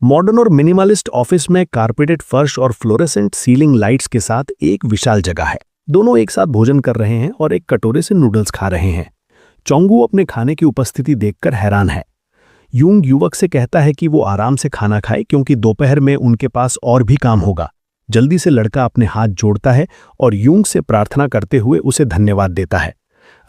Modern और minimalist office में carpeted फर्श और फ्लोरेसेंट सीलिंग लाइट्स के साथ एक विशाल जगह है। दोनों एक साथ भोजन कर रहे हैं और एक कटोरे से नूडल्स खा रहे हैं। चोंगू अपने खाने की उपस्थिति देखकर हैरान है। यूंग युवक से कहता है कि वो आराम से खाना खाए क्योंकि दोपहर में उनके पास और भी काम होगा। जल्दी से लड़का अपने हाथ जोड़ता है और यूंग से प्रार्थना करते हुए उसे धन्यवाद देता है।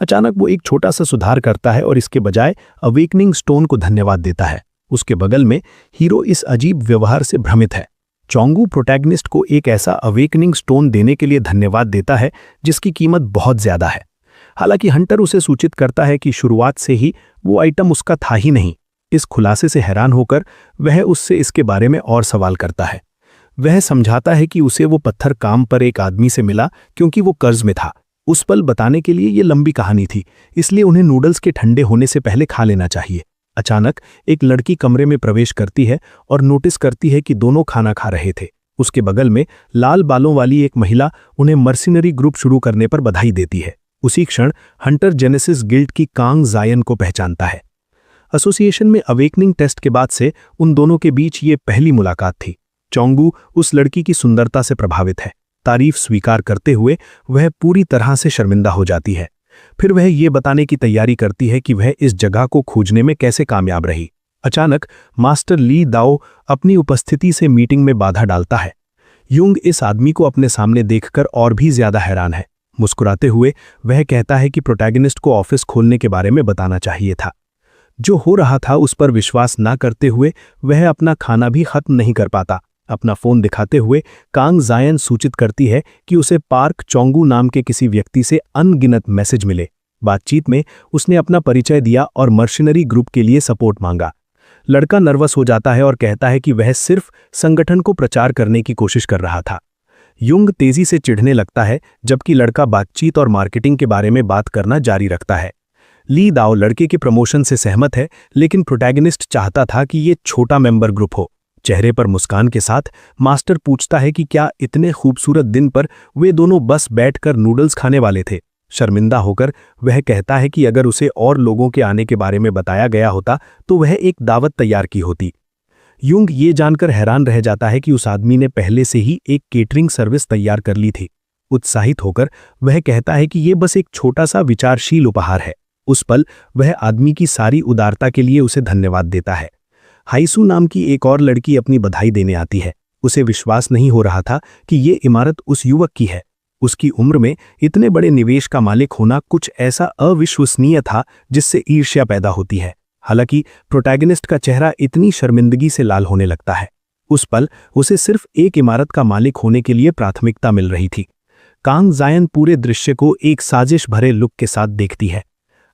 अचानक वो एक छोटा सा सुधार करता है और इसके बजाय अवेकनिंग स्टोन को धन्यवाद देता है। उसके बगल में हीरो इस अजीब व्यवहार से भ्रमित है। चोंगू प्रोटैगनिस्ट को एक ऐसा अवेकनिंग स्टोन देने के लिए धन्यवाद देता है जिसकी कीमत बहुत ज्यादा है। हालांकि हंटर उसे सूचित करता है कि शुरुआत से ही वो आइटम उसका था ही नहीं। इस खुलासे से हैरान होकर वह उससे इसके बारे में और सवाल करता है। वह समझाता है कि उसे वो पत्थर काम पर एक आदमी से मिला क्योंकि वो कर्ज में था। उस पल बताने के लिए ये लंबी कहानी थी, इसलिए उन्हें नूडल्स के ठंडे होने से पहले खा लेना चाहिए। अचानक एक लड़की कमरे में प्रवेश करती है और नोटिस करती है कि दोनों खाना खा रहे थे। उसके बगल में लाल बालों वाली एक महिला उन्हें मर्सिनरी ग्रुप शुरू करने पर बधाई देती है। उसी क्षण हंटर जेनेसिस गिल्ड की कांग जायन को पहचानता है। एसोसिएशन में अवेकनिंग टेस्ट के बाद से उन दोनों के बीच ये पहली मुलाकात थी। चोंगू उस लड़की की सुंदरता से प्रभावित है। तारीफ स्वीकार करते हुए वह पूरी तरह से शर्मिंदा हो जाती है। फिर वह ये बताने की तैयारी करती है कि वह इस जगह को खोजने में कैसे कामयाब रही। अचानक मास्टर ली दाओ अपनी उपस्थिति से मीटिंग में बाधा डालता है। यूंग इस आदमी को अपने सामने देखकर और भी ज्यादा हैरान है। मुस्कुराते हुए वह कहता है कि प्रोटैगनिस्ट को ऑफिस खोलने के बारे में बताना चाहिए था। जो हो रहा था उस पर विश्वास न करते हुए वह अपना खाना भी खत्म नहीं कर पाता। अपना फोन दिखाते हुए कांग जायन सूचित करती है कि उसे पार्क चोंगू नाम के किसी व्यक्ति से अनगिनत मैसेज मिले। बातचीत में उसने अपना परिचय दिया और मर्सिनरी ग्रुप के लिए सपोर्ट मांगा। लड़का नर्वस हो जाता है और कहता है कि वह सिर्फ संगठन को प्रचार करने की कोशिश कर रहा था। युंग तेजी से चिढ़ने लगता है जबकि लड़का बातचीत और मार्केटिंग के बारे में बात करना जारी रखता है। ली दाओ लड़के के प्रमोशन से सहमत है, लेकिन प्रोटैगनिस्ट चाहता था कि ये छोटा मेंबर ग्रुप हो। चेहरे पर मुस्कान के साथ मास्टर पूछता है कि क्या इतने खूबसूरत दिन पर वे दोनों बस बैठकर नूडल्स खाने वाले थे। शर्मिंदा होकर वह कहता है कि अगर उसे और लोगों के आने के बारे में बताया गया होता तो वह एक दावत तैयार की होती। यूंग ये जानकर हैरान रह जाता है कि उस आदमी ने पहले से ही एक केटरिंग सर्विस तैयार कर ली थी। उत्साहित होकर वह कहता है कि यह बस एक छोटा सा विचारशील उपहार है। उस पल वह आदमी की सारी उदारता के लिए उसे धन्यवाद देता है। हाइसू नाम की एक और लड़की अपनी बधाई देने आती है। उसे विश्वास नहीं हो रहा था कि ये इमारत उस युवक की है। उसकी उम्र में इतने बड़े निवेश का मालिक होना कुछ ऐसा अविश्वसनीय था जिससे ईर्ष्या पैदा होती है। हालांकि प्रोटैगनिस्ट का चेहरा इतनी शर्मिंदगी से लाल होने लगता है। उस पल उसे सिर्फ एक इमारत का मालिक होने के लिए प्राथमिकता मिल रही थी। कांग जायन पूरे दृश्य को एक साजिश भरे लुक के साथ देखती है।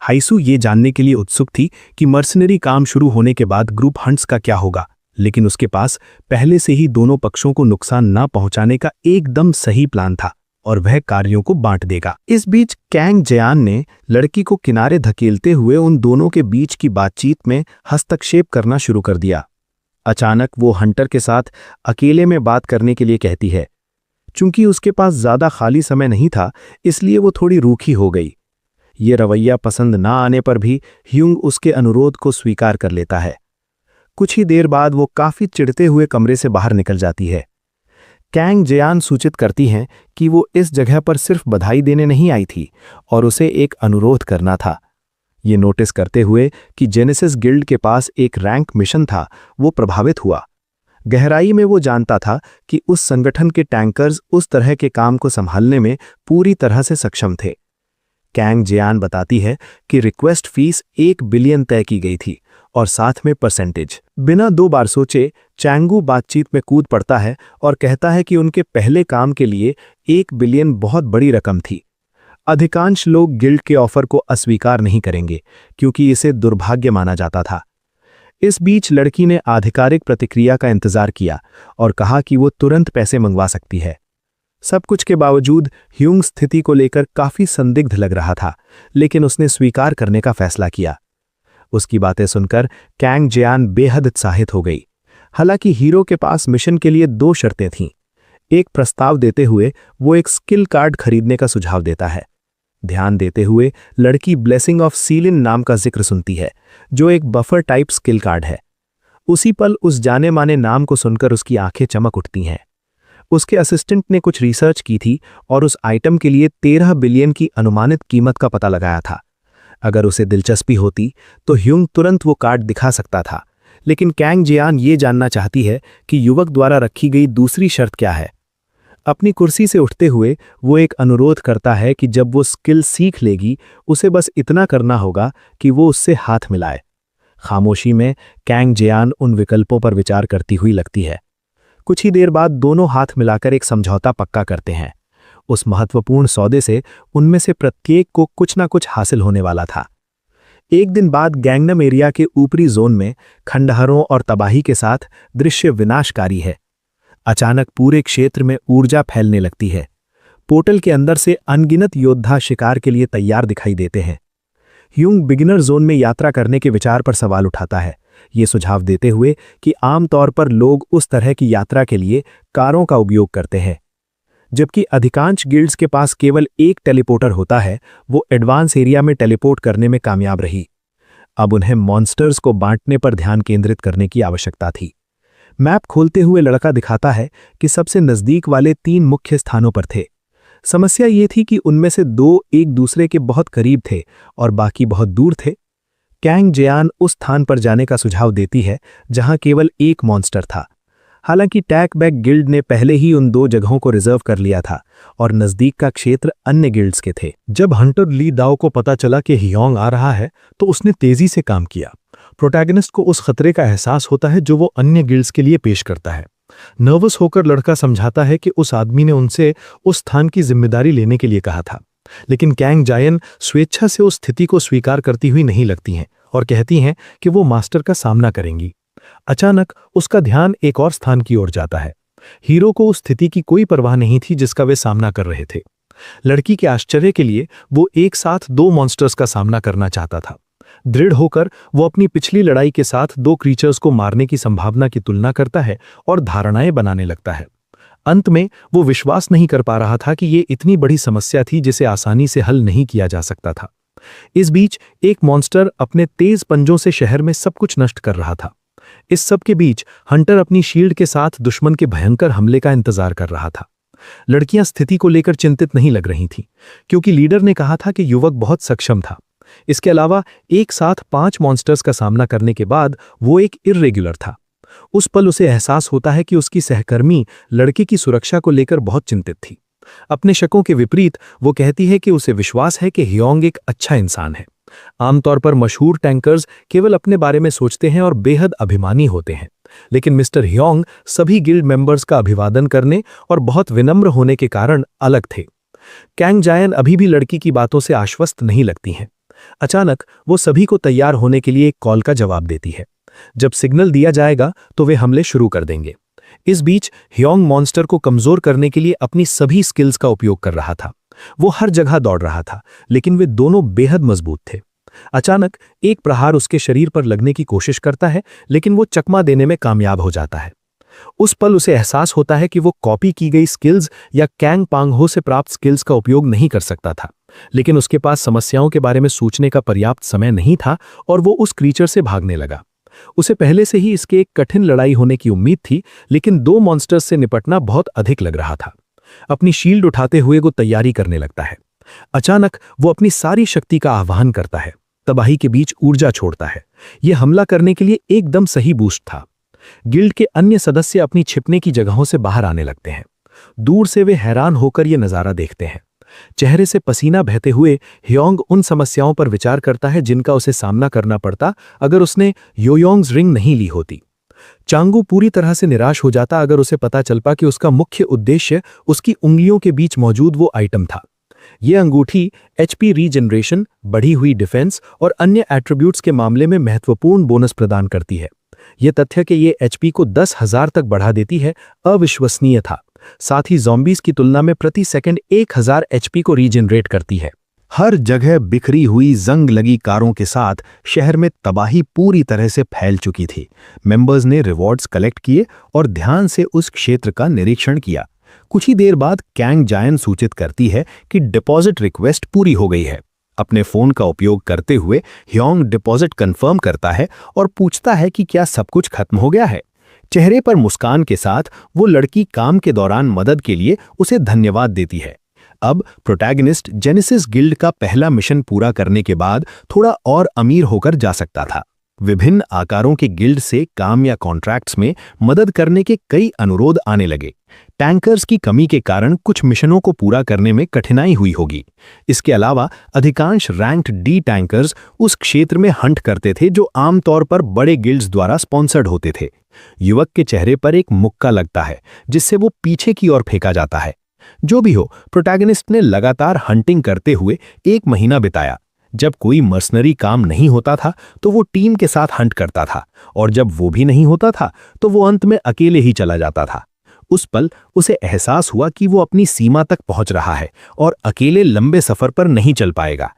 हाइसू ये जानने के लिए उत्सुक थी कि मर्सिनरी काम शुरू होने के बाद ग्रुप हंट्स का क्या होगा, लेकिन उसके पास पहले से ही दोनों पक्षों को नुकसान न पहुंचाने का एकदम सही प्लान था और वह कार्यों को बांट देगा। इस बीच कैंग जयान ने लड़की को किनारे धकेलते हुए उन दोनों के बीच की बातचीत में हस्तक्षेप करना शुरू कर दिया। अचानक वो हंटर के साथ अकेले में बात करने के लिए कहती है। चूंकि उसके पास ज्यादा खाली समय नहीं था, इसलिए वो थोड़ी रूखी हो गई। ये रवैया पसंद ना आने पर भी ह्यूंग उसके अनुरोध को स्वीकार कर लेता है। कुछ ही देर बाद वो काफी चिढ़ते हुए कमरे से बाहर निकल जाती है। कैंग जयान सूचित करती हैं कि वो इस जगह पर सिर्फ बधाई देने नहीं आई थी और उसे एक अनुरोध करना था। ये नोटिस करते हुए कि जेनेसिस गिल्ड के पास एक रैंक मिशन था, वो प्रभावित हुआ। गहराई में वो जानता था कि उस संगठन के टैंकर्स उस तरह के काम को संभालने में पूरी तरह से सक्षम थे। कैंग जयान बताती है कि रिक्वेस्ट फीस 1 बिलियन तय की गई थी और साथ में परसेंटेज। बिना 2 बार सोचे चैंगू बातचीत में कूद पड़ता है और कहता है कि उनके पहले काम के लिए 1 बिलियन बहुत बड़ी रकम थी। अधिकांश लोग गिल्ड के ऑफर को अस्वीकार नहीं करेंगे क्योंकि इसे दुर्भाग्य माना जाता था। इस बीच लड़की ने आधिकारिक प्रतिक्रिया का इंतजार किया और कहा कि वो तुरंत पैसे मंगवा सकती है। सब कुछ के बावजूद ह्यूंग स्थिति को लेकर काफी संदिग्ध लग रहा था, लेकिन उसने स्वीकार करने का फैसला किया। उसकी बातें सुनकर कैंग जयान बेहद उत्साहित हो गई। हालांकि हीरो के पास मिशन के लिए 2 शर्तें थीं। एक प्रस्ताव देते हुए वो एक स्किल कार्ड खरीदने का सुझाव देता है। ध्यान देते हुए लड़की ब्लेसिंग ऑफ सीलिन नाम का जिक्र सुनती है, जो एक बफर टाइप स्किल कार्ड है। उसी पल उस जाने माने नाम को सुनकर उसकी आंखें चमक उठती हैं। उसके असिस्टेंट ने कुछ रिसर्च की थी और उस आइटम के लिए 13 बिलियन की अनुमानित कीमत का पता लगाया था। अगर उसे दिलचस्पी होती तो ह्यूंग तुरंत वो कार्ड दिखा सकता था, लेकिन कैंग जियान ये जानना चाहती है कि युवक द्वारा रखी गई दूसरी शर्त क्या है। अपनी कुर्सी से उठते हुए वो एक अनुरोध करता है कि जब वो स्किल सीख लेगी उसे बस इतना करना होगा कि वो उससे हाथ मिलाए। खामोशी में कैंग जियान उन विकल्पों पर विचार करती हुई लगती है। कुछ ही देर बाद दोनों हाथ मिलाकर एक समझौता पक्का करते हैं। उस महत्वपूर्ण सौदे से उनमें से प्रत्येक को कुछ ना कुछ हासिल होने वाला था। एक दिन बाद गैंगनम एरिया के ऊपरी जोन में खंडहरों और तबाही के साथ दृश्य विनाशकारी है। अचानक पूरे क्षेत्र में ऊर्जा फैलने लगती है। पोर्टल के अंदर से अनगिनत योद्धा शिकार के लिए तैयार दिखाई देते हैं। ह्यूंग बिगिनर जोन में यात्रा करने के विचार पर सवाल उठाता है, ये सुझाव देते हुए कि आमतौर पर लोग उस तरह की यात्रा के लिए कारों का उपयोग करते हैं। जबकि अधिकांश गिल्ड्स के पास केवल एक टेलीपोर्टर होता है, वो एडवांस एरिया में टेलीपोर्ट करने में कामयाब रही। अब उन्हें मॉन्स्टर्स को बांटने पर ध्यान केंद्रित करने की आवश्यकता थी। मैप खोलते हुए लड़का दिखाता है कि सबसे नज़दीक वाले 3 मुख्य स्थानों पर थे। समस्या ये थी कि उनमें से 2 एक दूसरे के बहुत करीब थे और बाकी बहुत दूर थे। कैंग जियान उस स्थान पर जाने का सुझाव देती है जहां केवल एक मॉन्स्टर था। हालांकि टैकबैक गिल्ड ने पहले ही उन 2 जगहों को रिजर्व कर लिया था और नज़दीक का क्षेत्र अन्य गिल्ड्स के थे। जब हंटर ली दाओ को पता चला कि ह्योंग आ रहा है तो उसने तेजी से काम किया। प्रोटैगनिस्ट को उस खतरे का एहसास होता है जो वो अन्य गिल्ड्स के लिए पेश करता है। नर्वस होकर लड़का समझाता है कि उस आदमी ने उनसे उस स्थान की जिम्मेदारी लेने के लिए कहा था, लेकिन कैंग जायन स्वेच्छा से उस स्थिति को स्वीकार करती हुई नहीं लगती हैं और कहती हैं कि वो मास्टर का सामना करेंगी। अचानक उसका ध्यान एक और स्थान की ओर जाता है। हीरो को उस स्थिति की कोई परवाह नहीं थी जिसका वे सामना कर रहे थे। लड़की के आश्चर्य के लिए वो एक साथ 2 मॉन्स्टर्स का सामना करना चाहता था। दृढ़ होकर वो अपनी पिछली लड़ाई के साथ 2 क्रीचर्स को मारने की संभावना की तुलना करता है और धारणाएं बनाने लगता है। अंत में वो विश्वास नहीं कर पा रहा था कि ये इतनी बड़ी समस्या थी जिसे आसानी से हल नहीं किया जा सकता था। इस बीच एक मॉन्स्टर अपने तेज पंजों से शहर में सब कुछ नष्ट कर रहा था। इस सब के बीच हंटर अपनी शील्ड के साथ दुश्मन के भयंकर हमले का इंतजार कर रहा था। लड़कियां स्थिति को लेकर चिंतित नहीं लग रही थीं, क्योंकि लीडर ने कहा था कि युवक बहुत सक्षम था। इसके अलावा एक साथ 5 मॉन्स्टर्स का सामना करने के बाद वो एक इर्रेगुलर था। उस पल उसे एहसास होता है कि उसकी सहकर्मी लड़के की सुरक्षा को लेकर बहुत चिंतित थी। अपने शकों के विपरीत वो कहती है कि उसे विश्वास है कि ह्योंग एक अच्छा इंसान है। आमतौर पर मशहूर टैंकर्स केवल अपने बारे में सोचते हैं और बेहद अभिमानी होते हैं, लेकिन मिस्टर ह्योंग सभी गिल्ड मेंबर्स का अभिवादन करने और बहुत विनम्र होने के कारण अलग थे। कैंग जायन अभी भी लड़की की बातों से आश्वस्त नहीं लगती हैं। अचानक वो सभी को तैयार होने के लिए एक कॉल का जवाब देती है। जब सिग्नल दिया जाएगा तो वे हमले शुरू कर देंगे। इस बीच ह्योंग मॉन्स्टर को कमजोर करने के लिए अपनी सभी स्किल्स का उपयोग कर रहा था। वो हर जगह दौड़ रहा था, लेकिन वे दोनों बेहद मजबूत थे। अचानक एक प्रहार उसके शरीर पर लगने की कोशिश करता है, लेकिन वो चकमा देने में कामयाब हो जाता है। उस पल उसे एहसास होता है कि वो कॉपी की गई स्किल्स या कैंग पांगहो से प्राप्त स्किल्स का उपयोग नहीं कर सकता था, लेकिन उसके पास समस्याओं के बारे में सोचने का पर्याप्त समय नहीं था और वो उस क्रीचर से भागने लगा। उसे पहले से ही इसके एक कठिन लड़ाई होने की उम्मीद थी, लेकिन 2 मॉन्स्टर्स से निपटना बहुत अधिक लग रहा था। अपनी शील्ड उठाते हुए वो तैयारी करने लगता है। अचानक वो अपनी सारी शक्ति का आह्वान करता है, तबाही के बीच ऊर्जा छोड़ता है। यह हमला करने के लिए एकदम सही बूस्ट था। गिल्ड के अन्य सदस्य अपनी छिपने की जगहों से बाहर आने लगते हैं। दूर से वे हैरान होकर यह नजारा देखते हैं। चेहरे से पसीना बहते हुए ह्योंग उन समस्याओं पर विचार करता है जिनका उसे सामना करना पड़ता अगर उसने योयोंग्स रिंग नहीं ली होती। चांगू पूरी तरह से निराश हो जाता अगर उसे पता चल पा कि उसका मुख्य उद्देश्य उसकी उंगलियों के बीच मौजूद वो आइटम था। यह अंगूठी एचपी रीजनरेशन, बढ़ी हुई डिफेंस और अन्य एट्रीब्यूट्स के मामले में महत्वपूर्ण बोनस प्रदान करती है। यह तथ्य कि ये एचपी को 10,000 तक बढ़ा देती है अविश्वसनीय था। साथ ही ज़ॉम्बीज की तुलना में प्रति सेकंड 1000 एचपी को रीजनरेट करती है। हर जगह बिखरी हुई जंग लगी कारों के साथ शहर में तबाही पूरी तरह से फैल चुकी थी। मेंबर्स ने रिवॉर्ड्स कलेक्ट किए और ध्यान से उस क्षेत्र का निरीक्षण किया। कुछ ही देर बाद कैंग जायन सूचित करती है कि डिपॉजिट रिक्वेस्ट पूरी हो गई है। अपने फोन का उपयोग करते हुए ह्योंग डिपॉजिट कंफर्म करता है और पूछता है कि क्या सब कुछ खत्म हो गया है। चेहरे पर मुस्कान के साथ वो लड़की काम के दौरान मदद के लिए उसे धन्यवाद देती है। अब प्रोटैगनिस्ट जेनेसिस गिल्ड का पहला मिशन पूरा करने के बाद थोड़ा और अमीर होकर जा सकता था। विभिन्न आकारों के गिल्ड से काम या कॉन्ट्रैक्ट्स में मदद करने के कई अनुरोध आने लगे। टैंकर्स की कमी के कारण कुछ मिशनों को पूरा करने में कठिनाई हुई होगी। इसके अलावा अधिकांश रैंक्ड डी टैंकर्स उस क्षेत्र में हंट करते थे जो आमतौर पर बड़े गिल्ड्स द्वारा स्पॉन्सर्ड होते थे। युवक के चेहरे पर एक मुक्का लगता है जिससे वो पीछे की ओर फेंका जाता है। जो भी हो, प्रोटैगनिस्ट ने लगातार हंटिंग करते हुए 1 महीना बिताया। जब कोई मर्सनरी काम नहीं होता था तो वो टीम के साथ हंट करता था, और जब वो भी नहीं होता था तो वो अंत में अकेले ही चला जाता था। उस पल उसे एहसास हुआ कि वो अपनी सीमा तक पहुंच रहा है और अकेले लंबे सफर पर नहीं चल पाएगा।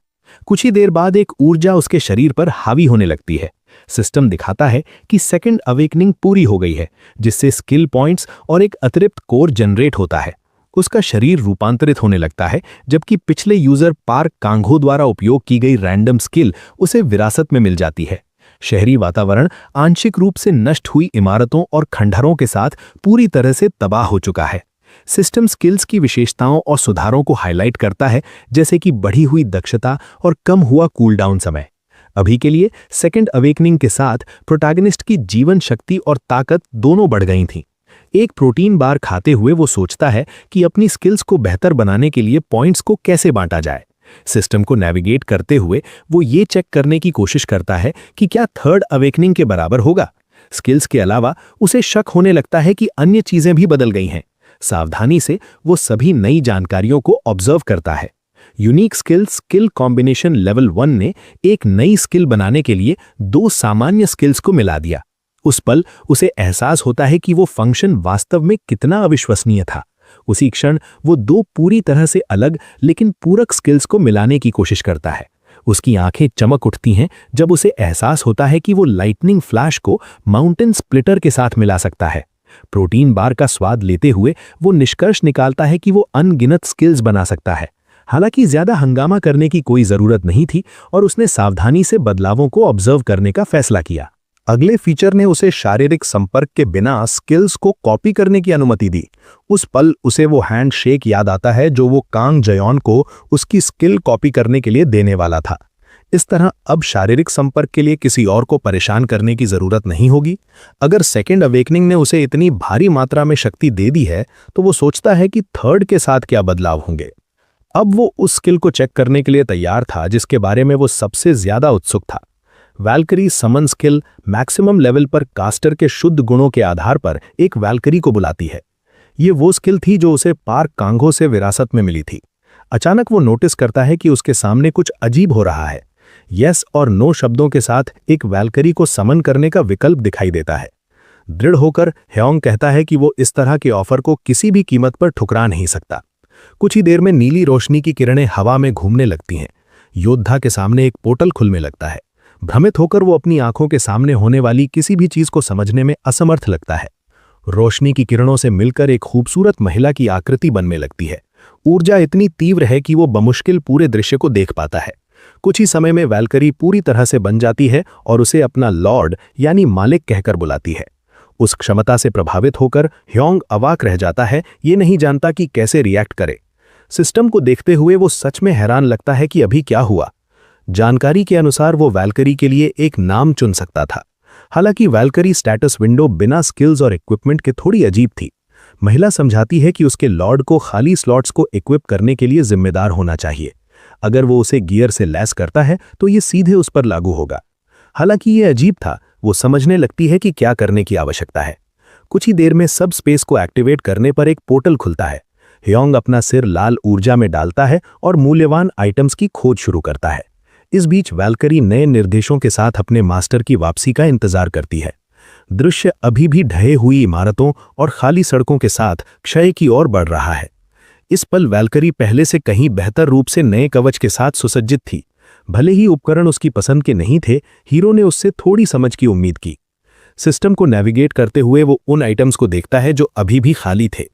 कुछ ही देर बाद एक ऊर्जा उसके शरीर पर हावी होने लगती है। सिस्टम दिखाता है कि सेकंड अवेकनिंग पूरी हो गई है, जिससे स्किल पॉइंट्स और एक अतिरिक्त कोर जनरेट होता है। उसका शरीर रूपांतरित होने लगता है, जबकि पिछले यूजर पार्क कांघो द्वारा उपयोग की गई रैंडम स्किल उसे विरासत में मिल जाती है। शहरी वातावरण आंशिक रूप से नष्ट हुई इमारतों और खंडहरों के साथ पूरी तरह से तबाह हो चुका है। सिस्टम स्किल्स की विशेषताओं और सुधारों को हाईलाइट करता है, जैसे कि बढ़ी हुई दक्षता और कम हुआ कूलडाउन समय। अभी के लिए सेकंड अवेकनिंग के साथ प्रोटैगनिस्ट की जीवन शक्ति और ताकत दोनों बढ़ गई थीं। एक प्रोटीन बार खाते हुए वो सोचता है कि अपनी स्किल्स को बेहतर बनाने के लिए पॉइंट्स को कैसे बांटा जाए। सिस्टम को नेविगेट करते हुए वो ये चेक करने की कोशिश करता है कि क्या थर्ड अवेकनिंग के बराबर होगा। स्किल्स के अलावा उसे शक होने लगता है कि अन्य चीजें भी बदल गई हैं। सावधानी से वो सभी नई जानकारियों को ऑब्जर्व करता है। यूनिक स्किल कॉम्बिनेशन लेवल 1 ने एक नई स्किल बनाने के लिए 2 सामान्य स्किल्स को मिला दिया। उस पल उसे एहसास होता है कि वो फंक्शन वास्तव में कितना अविश्वसनीय था। उसी क्षण वो 2 पूरी तरह से अलग लेकिन पूरक स्किल्स को मिलाने की कोशिश करता है। उसकी आंखें चमक उठती हैं जब उसे एहसास होता है कि वो लाइटनिंग फ्लैश को माउंटेन स्प्लिटर के साथ मिला सकता है। प्रोटीन बार का स्वाद लेते हुए वो निष्कर्ष निकालता है कि वो अनगिनत स्किल्स बना सकता है। हालांकि ज्यादा हंगामा करने की कोई जरूरत नहीं थी और उसने सावधानी से बदलावों को ऑब्जर्व करने का फैसला किया। अगले फीचर ने उसे शारीरिक संपर्क के बिना स्किल्स को कॉपी करने की अनुमति दी। उस पल उसे वो हैंड शेक याद आता है जो वो कांग जयॉन को उसकी स्किल कॉपी करने के लिए देने वाला था। इस तरह अब शारीरिक संपर्क के लिए किसी और को परेशान करने की जरूरत नहीं होगी। अगर सेकेंड अवेकनिंग ने उसे इतनी भारी मात्रा में शक्ति दे दी है तो वो सोचता है कि थर्ड के साथ क्या बदलाव होंगे। अब वो उस स्किल को चेक करने के लिए तैयार था जिसके बारे में वो सबसे ज्यादा उत्सुक था। वैल्करी समन स्किल मैक्सिमम लेवल पर कास्टर के शुद्ध गुणों के आधार पर एक वैल्करी को बुलाती है। ये वो स्किल थी जो उसे पार्क कांघो से विरासत में मिली थी। अचानक वो नोटिस करता है कि उसके सामने कुछ अजीब हो रहा है। यस और नो शब्दों के साथ एक वैल्करी को समन करने का विकल्प दिखाई देता है। दृढ़ होकर ह्योंग कहता है कि वो इस तरह के ऑफर को किसी भी कीमत पर ठुकरा नहीं सकता। कुछ ही देर में नीली रोशनी की किरणें हवा में घूमने लगती हैं। योद्धा के सामने एक पोर्टल खुलने लगता है। भ्रमित होकर वो अपनी आंखों के सामने होने वाली किसी भी चीज को समझने में असमर्थ लगता है। रोशनी की किरणों से मिलकर एक खूबसूरत महिला की आकृति बनने लगती है। ऊर्जा इतनी तीव्र है कि वो बमुश्किल पूरे दृश्य को देख पाता है। कुछ ही समय में वैल्करी पूरी तरह से बन जाती है और उसे अपना लॉर्ड यानी मालिक कहकर बुलाती है। उस क्षमता से प्रभावित होकर ह्योंग अवाक रह जाता है, ये नहीं जानता कि कैसे रिएक्ट करे। सिस्टम को देखते हुए वो सच में हैरान लगता है कि अभी क्या हुआ। जानकारी के अनुसार वो वैल्करी के लिए एक नाम चुन सकता था। हालांकि वैल्करी स्टेटस विंडो बिना स्किल्स और इक्विपमेंट के थोड़ी अजीब थी। महिला समझाती है कि उसके लॉर्ड को खाली स्लॉट्स को इक्विप करने के लिए जिम्मेदार होना चाहिए। अगर वो उसे गियर से लैस करता है तो ये सीधे उस पर लागू होगा। हालांकि ये अजीब था, वो समझने लगती है कि क्या करने की आवश्यकता है। कुछ ही देर में सब स्पेस को एक्टिवेट करने पर एक पोर्टल खुलता है। ह्योंग अपना सिर लाल ऊर्जा में डालता है और मूल्यवान आइटम्स की खोज शुरू करता है। इस बीच वैल्करी नए निर्देशों के साथ अपने मास्टर की वापसी का इंतजार करती है। दृश्य अभी भी ढहे हुई इमारतों और खाली सड़कों के साथ क्षय की ओर बढ़ रहा है। इस पल वैल्करी पहले से कहीं बेहतर रूप से नए कवच के साथ सुसज्जित थी। भले ही उपकरण उसकी पसंद के नहीं थे, हीरो ने उससे थोड़ी समझ की उम्मीद की। सिस्टम को नेविगेट करते हुए वो उन आइटम्स को देखता है जो अभी भी खाली थे।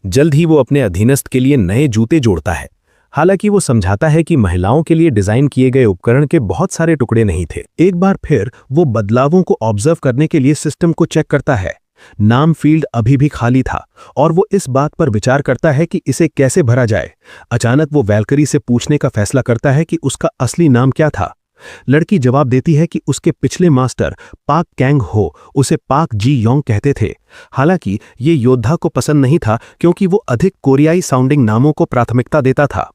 जल्द ही वो अपने अधीनस्थ के लिए नए जूते जोड़ता है। हालांकि वो समझाता है कि महिलाओं के लिए डिजाइन किए गए उपकरण के बहुत सारे टुकड़े नहीं थे। एक बार फिर वो बदलावों को ऑब्जर्व करने के लिए सिस्टम को चेक करता है। नाम फील्ड अभी भी खाली था और वो इस बात पर विचार करता है कि इसे कैसे भरा जाए। अचानक वो वैल्करी से पूछने का फैसला करता है कि उसका असली नाम क्या था। लड़की जवाब देती है कि उसके पिछले मास्टर पाक कैंग हो उसे पाक जी योंग कहते थे। हालांकि ये योद्धा को पसंद नहीं था क्योंकि वो अधिक कोरियाई साउंडिंग नामों को प्राथमिकता देता था।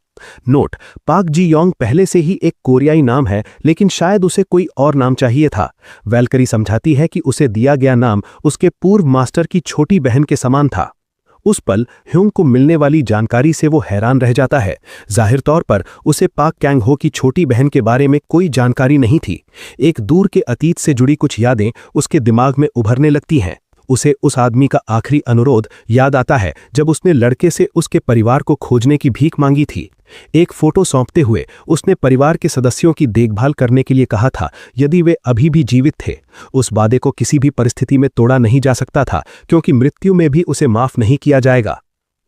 नोट: पाक जी योंग पहले से ही एक कोरियाई नाम है, लेकिन शायद उसे कोई और नाम चाहिए था। वैल्करी समझाती है कि उसे दिया गया नाम उसके पूर्व मास्टर की छोटी बहन के समान था। उस पल ह्यूंग को मिलने वाली जानकारी से वो हैरान रह जाता है। जाहिर तौर पर उसे पाक कैंग हो की छोटी बहन के बारे में कोई जानकारी नहीं थी। एक दूर के अतीत से जुड़ी कुछ यादें उसके दिमाग में उभरने लगती हैं। उसे उस आदमी का आखिरी अनुरोध याद आता है जब उसने लड़के से उसके परिवार को खोजने की भीख मांगी थी। एक फोटो सौंपते हुए उसने परिवार के सदस्यों की देखभाल करने के लिए कहा था यदि वे अभी भी जीवित थे। उस वादे को किसी भी परिस्थिति में तोड़ा नहीं जा सकता था क्योंकि मृत्यु में भी उसे माफ नहीं किया जाएगा।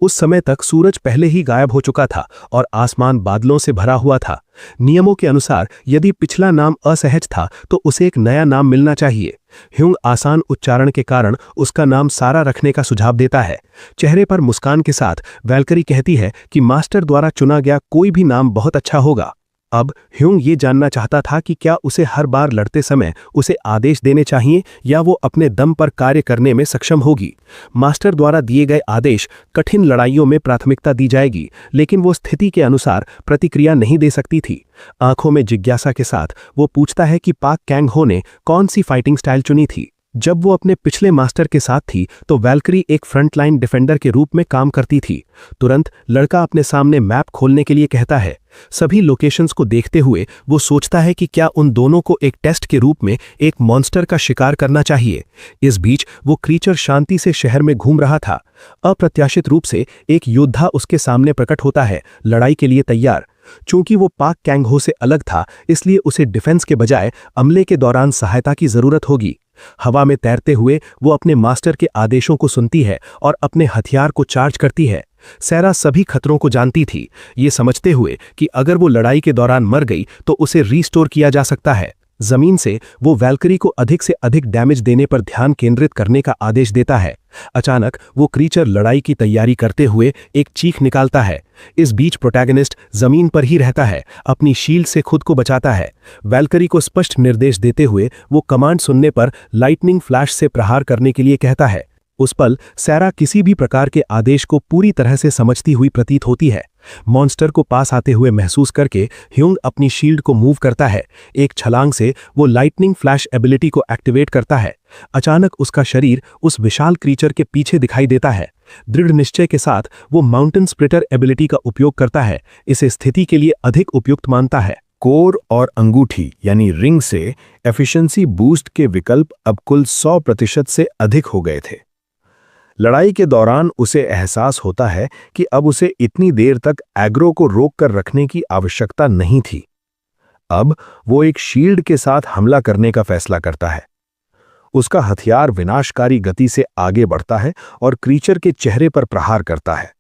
उस समय तक सूरज पहले ही गायब हो चुका था और आसमान बादलों से भरा हुआ था। नियमों के अनुसार यदि पिछला नाम असहज था तो उसे एक नया नाम मिलना चाहिए। ह्यूंग आसान उच्चारण के कारण उसका नाम सारा रखने का सुझाव देता है। चेहरे पर मुस्कान के साथ वैल्करी कहती है कि मास्टर द्वारा चुना गया कोई भी नाम बहुत अच्छा होगा। अब ह्यूंग ये जानना चाहता था कि क्या उसे हर बार लड़ते समय उसे आदेश देने चाहिए या वो अपने दम पर कार्य करने में सक्षम होगी। मास्टर द्वारा दिए गए आदेश कठिन लड़ाइयों में प्राथमिकता दी जाएगी, लेकिन वो स्थिति के अनुसार प्रतिक्रिया नहीं दे सकती थी। आंखों में जिज्ञासा के साथ वो पूछता है कि पाक कैंग हो ने कौन सी फाइटिंग स्टाइल चुनी थी। जब वो अपने पिछले मास्टर के साथ थी तो वैल्करी एक फ्रंटलाइन डिफेंडर के रूप में काम करती थी। तुरंत लड़का अपने सामने मैप खोलने के लिए कहता है। सभी लोकेशंस को देखते हुए वो सोचता है कि क्या उन दोनों को एक टेस्ट के रूप में एक मॉन्स्टर का शिकार करना चाहिए। इस बीच वो क्रीचर शांति से शहर में घूम रहा था। अप्रत्याशित रूप से एक योद्धा उसके सामने प्रकट होता है, लड़ाई के लिए तैयार। चूंकि वो पाक कैंग हो से अलग था, इसलिए उसे डिफेंस के बजाय अमले के दौरान सहायता की जरूरत होगी। हवा में तैरते हुए वो अपने मास्टर के आदेशों को सुनती है और अपने हथियार को चार्ज करती है। सैरा सभी खतरों को जानती थी, ये समझते हुए कि अगर वो लड़ाई के दौरान मर गई तो उसे रीस्टोर किया जा सकता है। जमीन से वो वैल्करी को अधिक से अधिक डैमेज देने पर ध्यान केंद्रित करने का आदेश देता है। अचानक वो क्रीचर लड़ाई की तैयारी करते हुए एक चीख निकालता है। इस बीच प्रोटैगनिस्ट जमीन पर ही रहता है, अपनी शील्ड से खुद को बचाता है। वैल्करी को स्पष्ट निर्देश देते हुए वो कमांड सुनने पर लाइटनिंग फ्लैश से प्रहार करने के लिए कहता है। उस पल सैरा किसी भी प्रकार के आदेश को पूरी तरह से समझती हुई प्रतीत होती है। मॉन्स्टर को पास आते हुए महसूस करके ह्यूंग अपनी शील्ड को मूव करता है। एक छलांग से वो लाइटनिंग फ्लैश एबिलिटी को एक्टिवेट करता है। अचानक उसका शरीर उस विशाल क्रीचर के पीछे दिखाई देता है। दृढ़ निश्चय के साथ वो माउंटेन स्प्लिटर एबिलिटी का उपयोग करता है। इसे स्थिति के लिए अधिक उपयुक्त मानता है। कोर और अंगूठी यानी रिंग से एफिशिएंसी बूस्ट के विकल्प अब कुल 100% से अधिक हो गए थे। लड़ाई के दौरान उसे एहसास होता है कि अब उसे इतनी देर तक एग्रो को रोक कर रखने की आवश्यकता नहीं थी। अब वो एक शील्ड के साथ हमला करने का फैसला करता है। उसका हथियार विनाशकारी गति से आगे बढ़ता है और क्रीचर के चेहरे पर प्रहार करता है।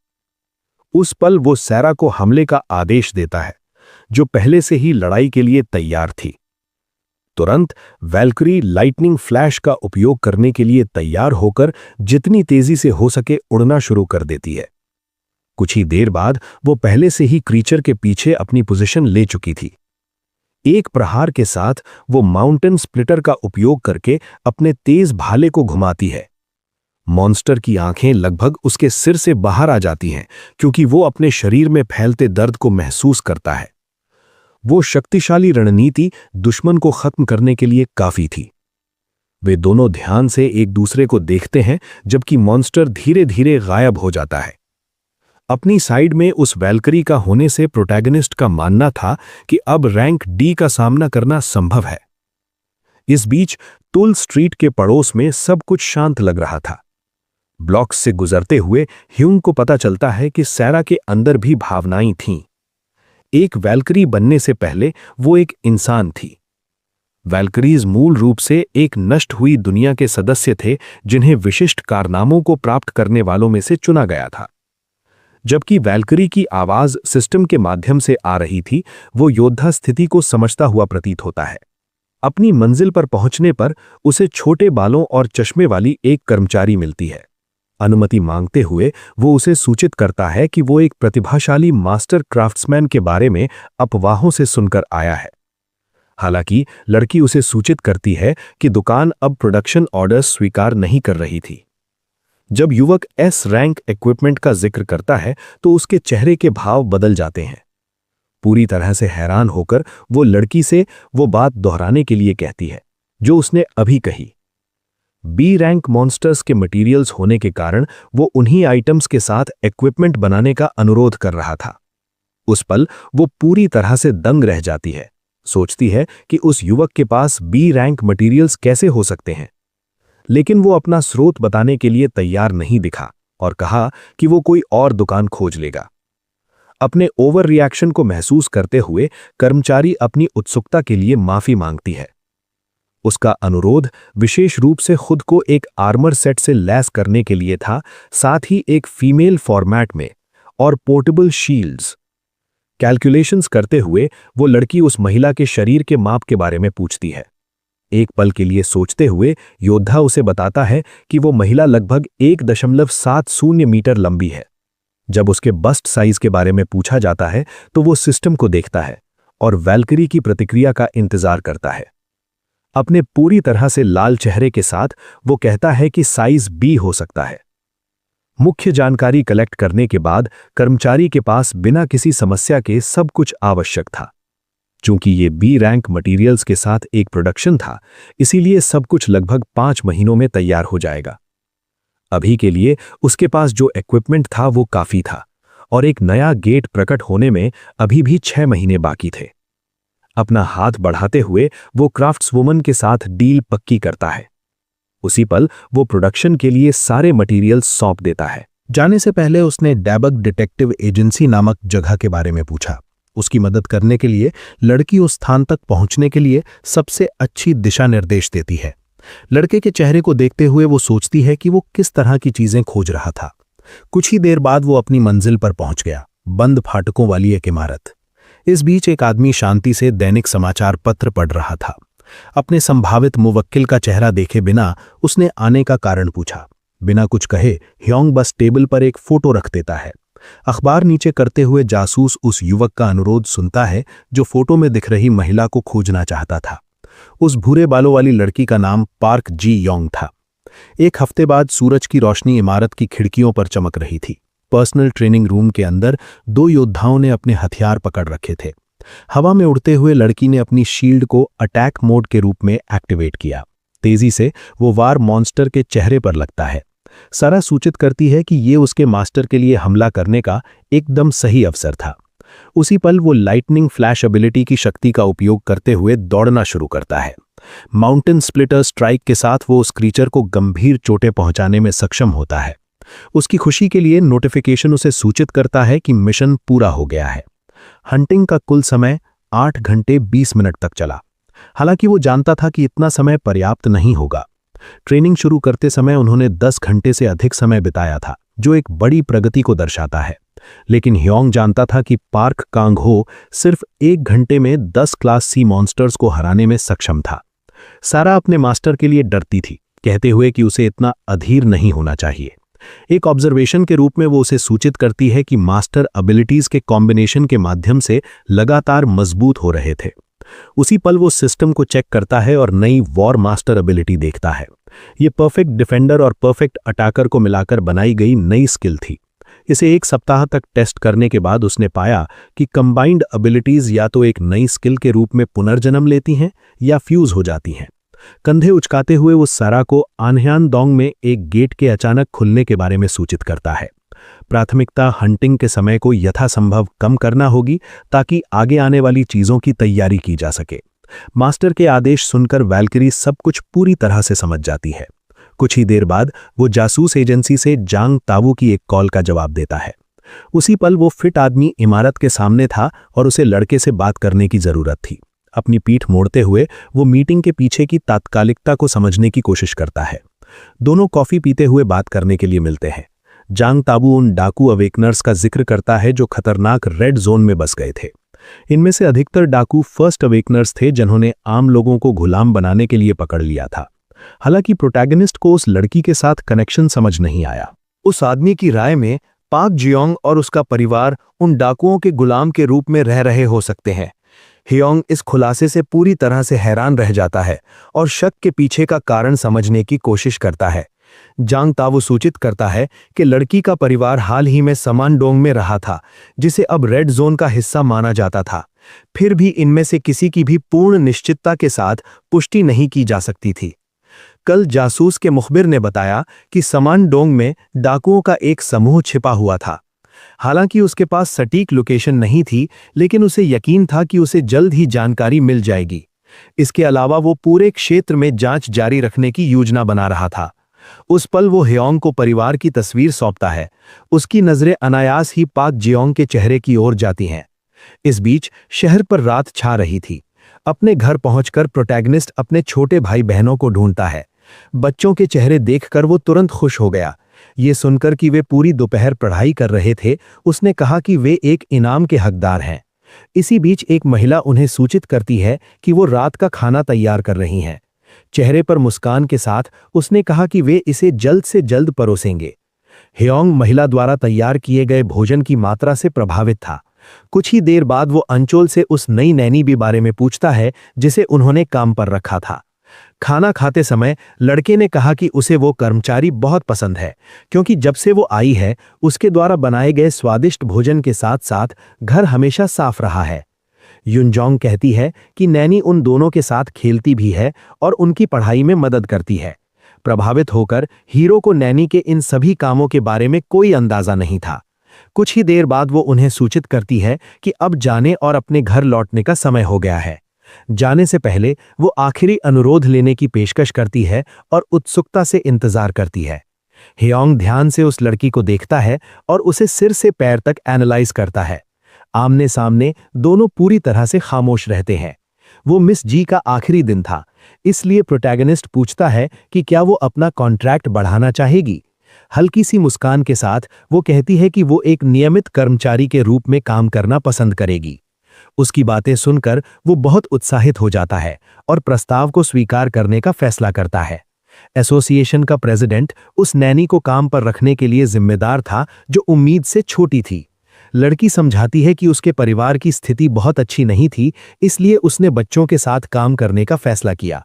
उस पल वो सैरा को हमले का आदेश देता है, जो पहले से ही लड़ाई के लिए तैयार थी। तुरंत वैल्करी लाइटनिंग फ्लैश का उपयोग करने के लिए तैयार होकर जितनी तेजी से हो सके उड़ना शुरू कर देती है। कुछ ही देर बाद वो पहले से ही क्रीचर के पीछे अपनी पोजीशन ले चुकी थी। एक प्रहार के साथ वो माउंटेन स्प्लिटर का उपयोग करके अपने तेज भाले को घुमाती है। मॉन्स्टर की आंखें लगभग उसके सिर से बाहर आ जाती हैं क्योंकि वो अपने शरीर में फैलते दर्द को महसूस करता है। वो शक्तिशाली रणनीति दुश्मन को खत्म करने के लिए काफी थी। वे दोनों ध्यान से एक दूसरे को देखते हैं जबकि मॉन्स्टर धीरे धीरे गायब हो जाता है। अपनी साइड में उस वैल्करी का होने से प्रोटैगनिस्ट का मानना था कि अब रैंक डी का सामना करना संभव है। इस बीच तुल स्ट्रीट के पड़ोस में सब कुछ शांत लग रहा था। ब्लॉक्स से गुजरते हुए ह्यूंग को पता चलता है कि सैरा के अंदर भी भावनाएं थीं। एक वैल्करी बनने से पहले वो एक इंसान थी। वैल्करीज मूल रूप से एक नष्ट हुई दुनिया के सदस्य थे जिन्हें विशिष्ट कारनामों को प्राप्त करने वालों में से चुना गया था। जबकि वैल्करी की आवाज सिस्टम के माध्यम से आ रही थी, वो योद्धा स्थिति को समझता हुआ प्रतीत होता है। अपनी मंजिल पर पहुंचने पर उसे छोटे बालों और चश्मे वाली एक कर्मचारी मिलती है। अनुमति मांगते हुए वो उसे सूचित करता है कि वो एक प्रतिभाशाली मास्टर क्राफ्ट्समैन के बारे में अफवाहों से सुनकर आया है। हालांकि लड़की उसे सूचित करती है कि दुकान अब प्रोडक्शन ऑर्डर्स स्वीकार नहीं कर रही थी। जब युवक एस रैंक इक्विपमेंट का जिक्र करता है तो उसके चेहरे के भाव बदल जाते हैं। पूरी तरह से हैरान होकर वो लड़की से वो बात दोहराने के लिए कहती है जो उसने अभी कही। बी रैंक मॉन्स्टर्स के मटेरियल्स होने के कारण वो उन्हीं आइटम्स के साथ इक्विपमेंट बनाने का अनुरोध कर रहा था। उस पल वो पूरी तरह से दंग रह जाती है, सोचती है कि उस युवक के पास बी रैंक मटेरियल्स कैसे हो सकते हैं। लेकिन वो अपना स्रोत बताने के लिए तैयार नहीं दिखा और कहा कि वो कोई और दुकान खोज लेगा। अपने ओवर रिएक्शन को महसूस करते हुए कर्मचारी अपनी उत्सुकता के लिए माफी मांगती है। उसका अनुरोध विशेष रूप से खुद को एक आर्मर सेट से लैस करने के लिए था, साथ ही एक फीमेल फॉर्मेट में और पोर्टेबल शील्ड्स। कैलकुलेशंस करते हुए वो लड़की उस महिला के शरीर के माप के बारे में पूछती है। एक पल के लिए सोचते हुए योद्धा उसे बताता है कि वो महिला लगभग 1.70 मीटर लंबी है। जब उसके बस्ट साइज के बारे में पूछा जाता है तो वो सिस्टम को देखता है और वैल्करी की प्रतिक्रिया का इंतजार करता है। अपने पूरी तरह से लाल चेहरे के साथ वो कहता है कि साइज बी हो सकता है। मुख्य जानकारी कलेक्ट करने के बाद कर्मचारी के पास बिना किसी समस्या के सब कुछ आवश्यक था। चूंकि ये बी रैंक मटेरियल्स के साथ एक प्रोडक्शन था, इसीलिए सब कुछ लगभग 5 महीनों में तैयार हो जाएगा। अभी के लिए उसके पास जो इक्विपमेंट था वो काफी था और एक नया गेट प्रकट होने में अभी भी 6 महीने बाकी थे। अपना हाथ बढ़ाते हुए वो क्राफ्ट्सवुमन के साथ डील पक्की करता है। उसी पल वो प्रोडक्शन के लिए सारे मटेरियल्स सौंप देता है। जाने से पहले उसने डैबग डिटेक्टिव एजेंसी नामक जगह के बारे में पूछा। उसकी मदद करने के लिए लड़की उस स्थान तक पहुंचने के लिए सबसे अच्छी दिशा निर्देश देती है। लड़के के चेहरे को देखते हुए वो सोचती है कि वो किस तरह की चीजें खोज रहा था। कुछ ही देर बाद वो अपनी मंजिल पर पहुंच गया, बंद फाटकों वाली एक इमारत। इस बीच एक आदमी शांति से दैनिक समाचार पत्र पढ़ रहा था। अपने संभावित मुवक्किल का चेहरा देखे बिना उसने आने का कारण पूछा। बिना कुछ कहे ह्योंग बस टेबल पर एक फोटो रख देता है। अखबार नीचे करते हुए जासूस उस युवक का अनुरोध सुनता है जो फोटो में दिख रही महिला को खोजना चाहता था। उस भूरे बालों वाली लड़की का नाम पार्क जी योंग था। एक हफ्ते बाद सूरज की रोशनी इमारत की खिड़कियों पर चमक रही थी। पर्सनल ट्रेनिंग रूम के अंदर 2 योद्धाओं ने अपने हथियार पकड़ रखे थे। हवा में उड़ते हुए लड़की ने अपनी शील्ड को अटैक मोड के रूप में एक्टिवेट किया। तेजी से वो वार मॉन्स्टर के चेहरे पर लगता है। सारा सूचित करती है कि ये उसके मास्टर के लिए हमला करने का एकदम सही अवसर था। उसी पल वो लाइटनिंग फ्लैश एबिलिटी की शक्ति का उपयोग करते हुए दौड़ना शुरू करता है। माउंटेन स्प्लिटर स्ट्राइक के साथ वो उस क्रीचर को गंभीर चोटें पहुंचाने में सक्षम होता है। उसकी खुशी के लिए नोटिफिकेशन उसे सूचित करता है कि मिशन पूरा हो गया है। हंटिंग का कुल समय 8 घंटे 20 मिनट तक चला। हालांकि वो जानता था कि इतना समय पर्याप्त नहीं होगा। ट्रेनिंग शुरू करते समय उन्होंने 10 घंटे से अधिक समय बिताया था, जो एक बड़ी प्रगति को दर्शाता है। लेकिन ह्योंग जानता था कि पार्क कांग हो सिर्फ 1 घंटे में 10 क्लास सी मॉन्स्टर्स को हराने में सक्षम था। सारा अपने मास्टर के लिए डरती थी, कहते हुए कि उसे इतना अधीर नहीं होना चाहिए। एक ऑब्जर्वेशन के रूप में वो उसे सूचित करती है कि मास्टर एबिलिटीज के कॉम्बिनेशन के माध्यम से लगातार मजबूत हो रहे थे। उसी पल वो सिस्टम को चेक करता है और नई वॉर मास्टर एबिलिटी देखता है। ये परफेक्ट डिफेंडर और परफेक्ट अटैकर को मिलाकर बनाई गई नई स्किल थी। इसे 1 सप्ताह तक टेस्ट करने के बाद उसने पाया कि कंबाइंड एबिलिटीज या तो एक नई स्किल के रूप में पुनर्जन्म लेती हैं या फ्यूज हो जाती हैं। कंधे उचकाते हुए वो सारा को आन्ह्यानदोंग में एक गेट के अचानक खुलने के बारे में सूचित करता है। प्राथमिकता हंटिंग के समय को यथासंभव कम करना होगी ताकि आगे आने वाली चीजों की तैयारी की जा सके। मास्टर के आदेश सुनकर वैल्करी सब कुछ पूरी तरह से समझ जाती है। कुछ ही देर बाद वो जासूस एजेंसी से जांग तावू की एक कॉल का जवाब देता है। उसी पल वो फिट आदमी इमारत के सामने था और उसे लड़के से बात करने की जरूरत थी। अपनी पीठ मोड़ते हुए वो मीटिंग के पीछे की तात्कालिकता को समझने की कोशिश करता है। दोनों कॉफी पीते हुए बात करने के लिए मिलते हैं। जांग ताबू उन डाकू अवेकनर्स का जिक्र करता है जो खतरनाक रेड जोन में बस गए थे। इनमें से अधिकतर डाकू फर्स्ट अवेकनर्स थे जिन्होंने आम लोगों को गुलाम बनाने के लिए पकड़ लिया था। हालांकि प्रोटैगनिस्ट को उस लड़की के साथ कनेक्शन समझ नहीं आया। उस आदमी की राय में पाक जियोंग और उसका परिवार उन डाकुओं के गुलाम के रूप में रह रहे हो सकते हैं। हियोंग इस खुलासे से पूरी तरह से हैरान रह जाता है और शक के पीछे का कारण समझने की कोशिश करता है। जांग तावू सूचित करता है कि लड़की का परिवार हाल ही में समानडोंग में रहा था, जिसे अब रेड जोन का हिस्सा माना जाता था। फिर भी इनमें से किसी की भी पूर्ण निश्चितता के साथ पुष्टि नहीं की जा सकती थी। कल जासूस के मुखबिर ने बताया कि समानडोंग में डाकुओं का एक समूह छिपा हुआ था। हालांकि उसके पास सटीक लोकेशन नहीं थी, लेकिन उसे यकीन था कि उसे जल्द ही जानकारी मिल जाएगी। इसके अलावा वो पूरे क्षेत्र में जांच जारी रखने की योजना बना रहा था। उस पल वो हियोंग को परिवार की तस्वीर सौंपता है। उसकी नजरें अनायास ही पाक जियोंग के चेहरे की ओर जाती हैं। इस बीच शहर पर रात छा रही थी। अपने घर पहुंचकर प्रोटैगनिस्ट अपने छोटे भाई बहनों को ढूंढता है। बच्चों के चेहरे देखकर वो तुरंत खुश हो गया। ये सुनकर कि वे पूरी दोपहर पढ़ाई कर रहे थे, उसने कहा कि वे एक इनाम के हकदार हैं। इसी बीच एक महिला उन्हें सूचित करती है कि वो रात का खाना तैयार कर रही हैं। चेहरे पर मुस्कान के साथ उसने कहा कि वे इसे जल्द से जल्द परोसेंगे। हियोंग महिला द्वारा तैयार किए गए भोजन की मात्रा से प्रभावित था। कुछ ही देर बाद वो अंचोल से उस नई नैनी भी बारे में पूछता है जिसे उन्होंने काम पर रखा था। खाना खाते समय लड़के ने कहा कि उसे वो कर्मचारी बहुत पसंद है, क्योंकि जब से वो आई है उसके द्वारा बनाए गए स्वादिष्ट भोजन के साथ साथ घर हमेशा साफ रहा है। युनजोंग कहती है कि नैनी उन दोनों के साथ खेलती भी है और उनकी पढ़ाई में मदद करती है। प्रभावित होकर हीरो को नैनी के इन सभी कामों के बारे में कोई अंदाजा नहीं था। कुछ ही देर बाद वो उन्हें सूचित करती है कि अब जाने और अपने घर लौटने का समय हो गया है। जाने से पहले वो आखिरी अनुरोध लेने की पेशकश करती है और उत्सुकता से इंतजार करती है। हियोंग ध्यान से उस लड़की को देखता है और उसे सिर से पैर तक एनालाइज करता है। आमने सामने दोनों पूरी तरह से खामोश रहते हैं। वो मिस जी का आखिरी दिन था, इसलिए प्रोटैगनिस्ट पूछता है कि क्या वो अपना कॉन्ट्रैक्ट बढ़ाना चाहेगी। हल्की सी मुस्कान के साथ वो कहती है कि वो एक नियमित कर्मचारी के रूप में काम करना पसंद करेगी। उसकी बातें सुनकर वो बहुत उत्साहित हो जाता है और प्रस्ताव को स्वीकार करने का फैसला करता है। एसोसिएशन का प्रेसिडेंट उस नैनी को काम पर रखने के लिए जिम्मेदार था जो उम्मीद से छोटी थी। लड़की समझाती है कि उसके परिवार की स्थिति बहुत अच्छी नहीं थी, इसलिए उसने बच्चों के साथ काम करने का फैसला किया।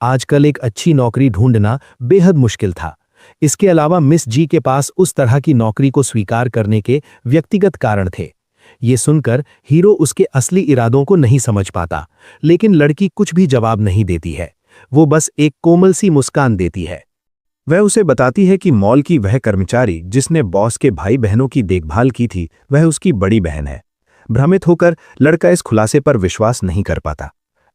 आजकल एक अच्छी नौकरी ढूंढना बेहद मुश्किल था। इसके अलावा मिस जी के पास उस तरह की नौकरी को स्वीकार करने के व्यक्तिगत कारण थे। ये सुनकर हीरो उसके असली इरादों को नहीं समझ पाता, लेकिन लड़की कुछ भी जवाब नहीं देती है। वो बस एक कोमल सी मुस्कान देती है। वह उसे बताती है कि मॉल की वह कर्मचारी जिसने बॉस के भाई बहनों की देखभाल की थी, वह उसकी बड़ी बहन है। भ्रमित होकर लड़का इस खुलासे पर विश्वास नहीं कर पाता।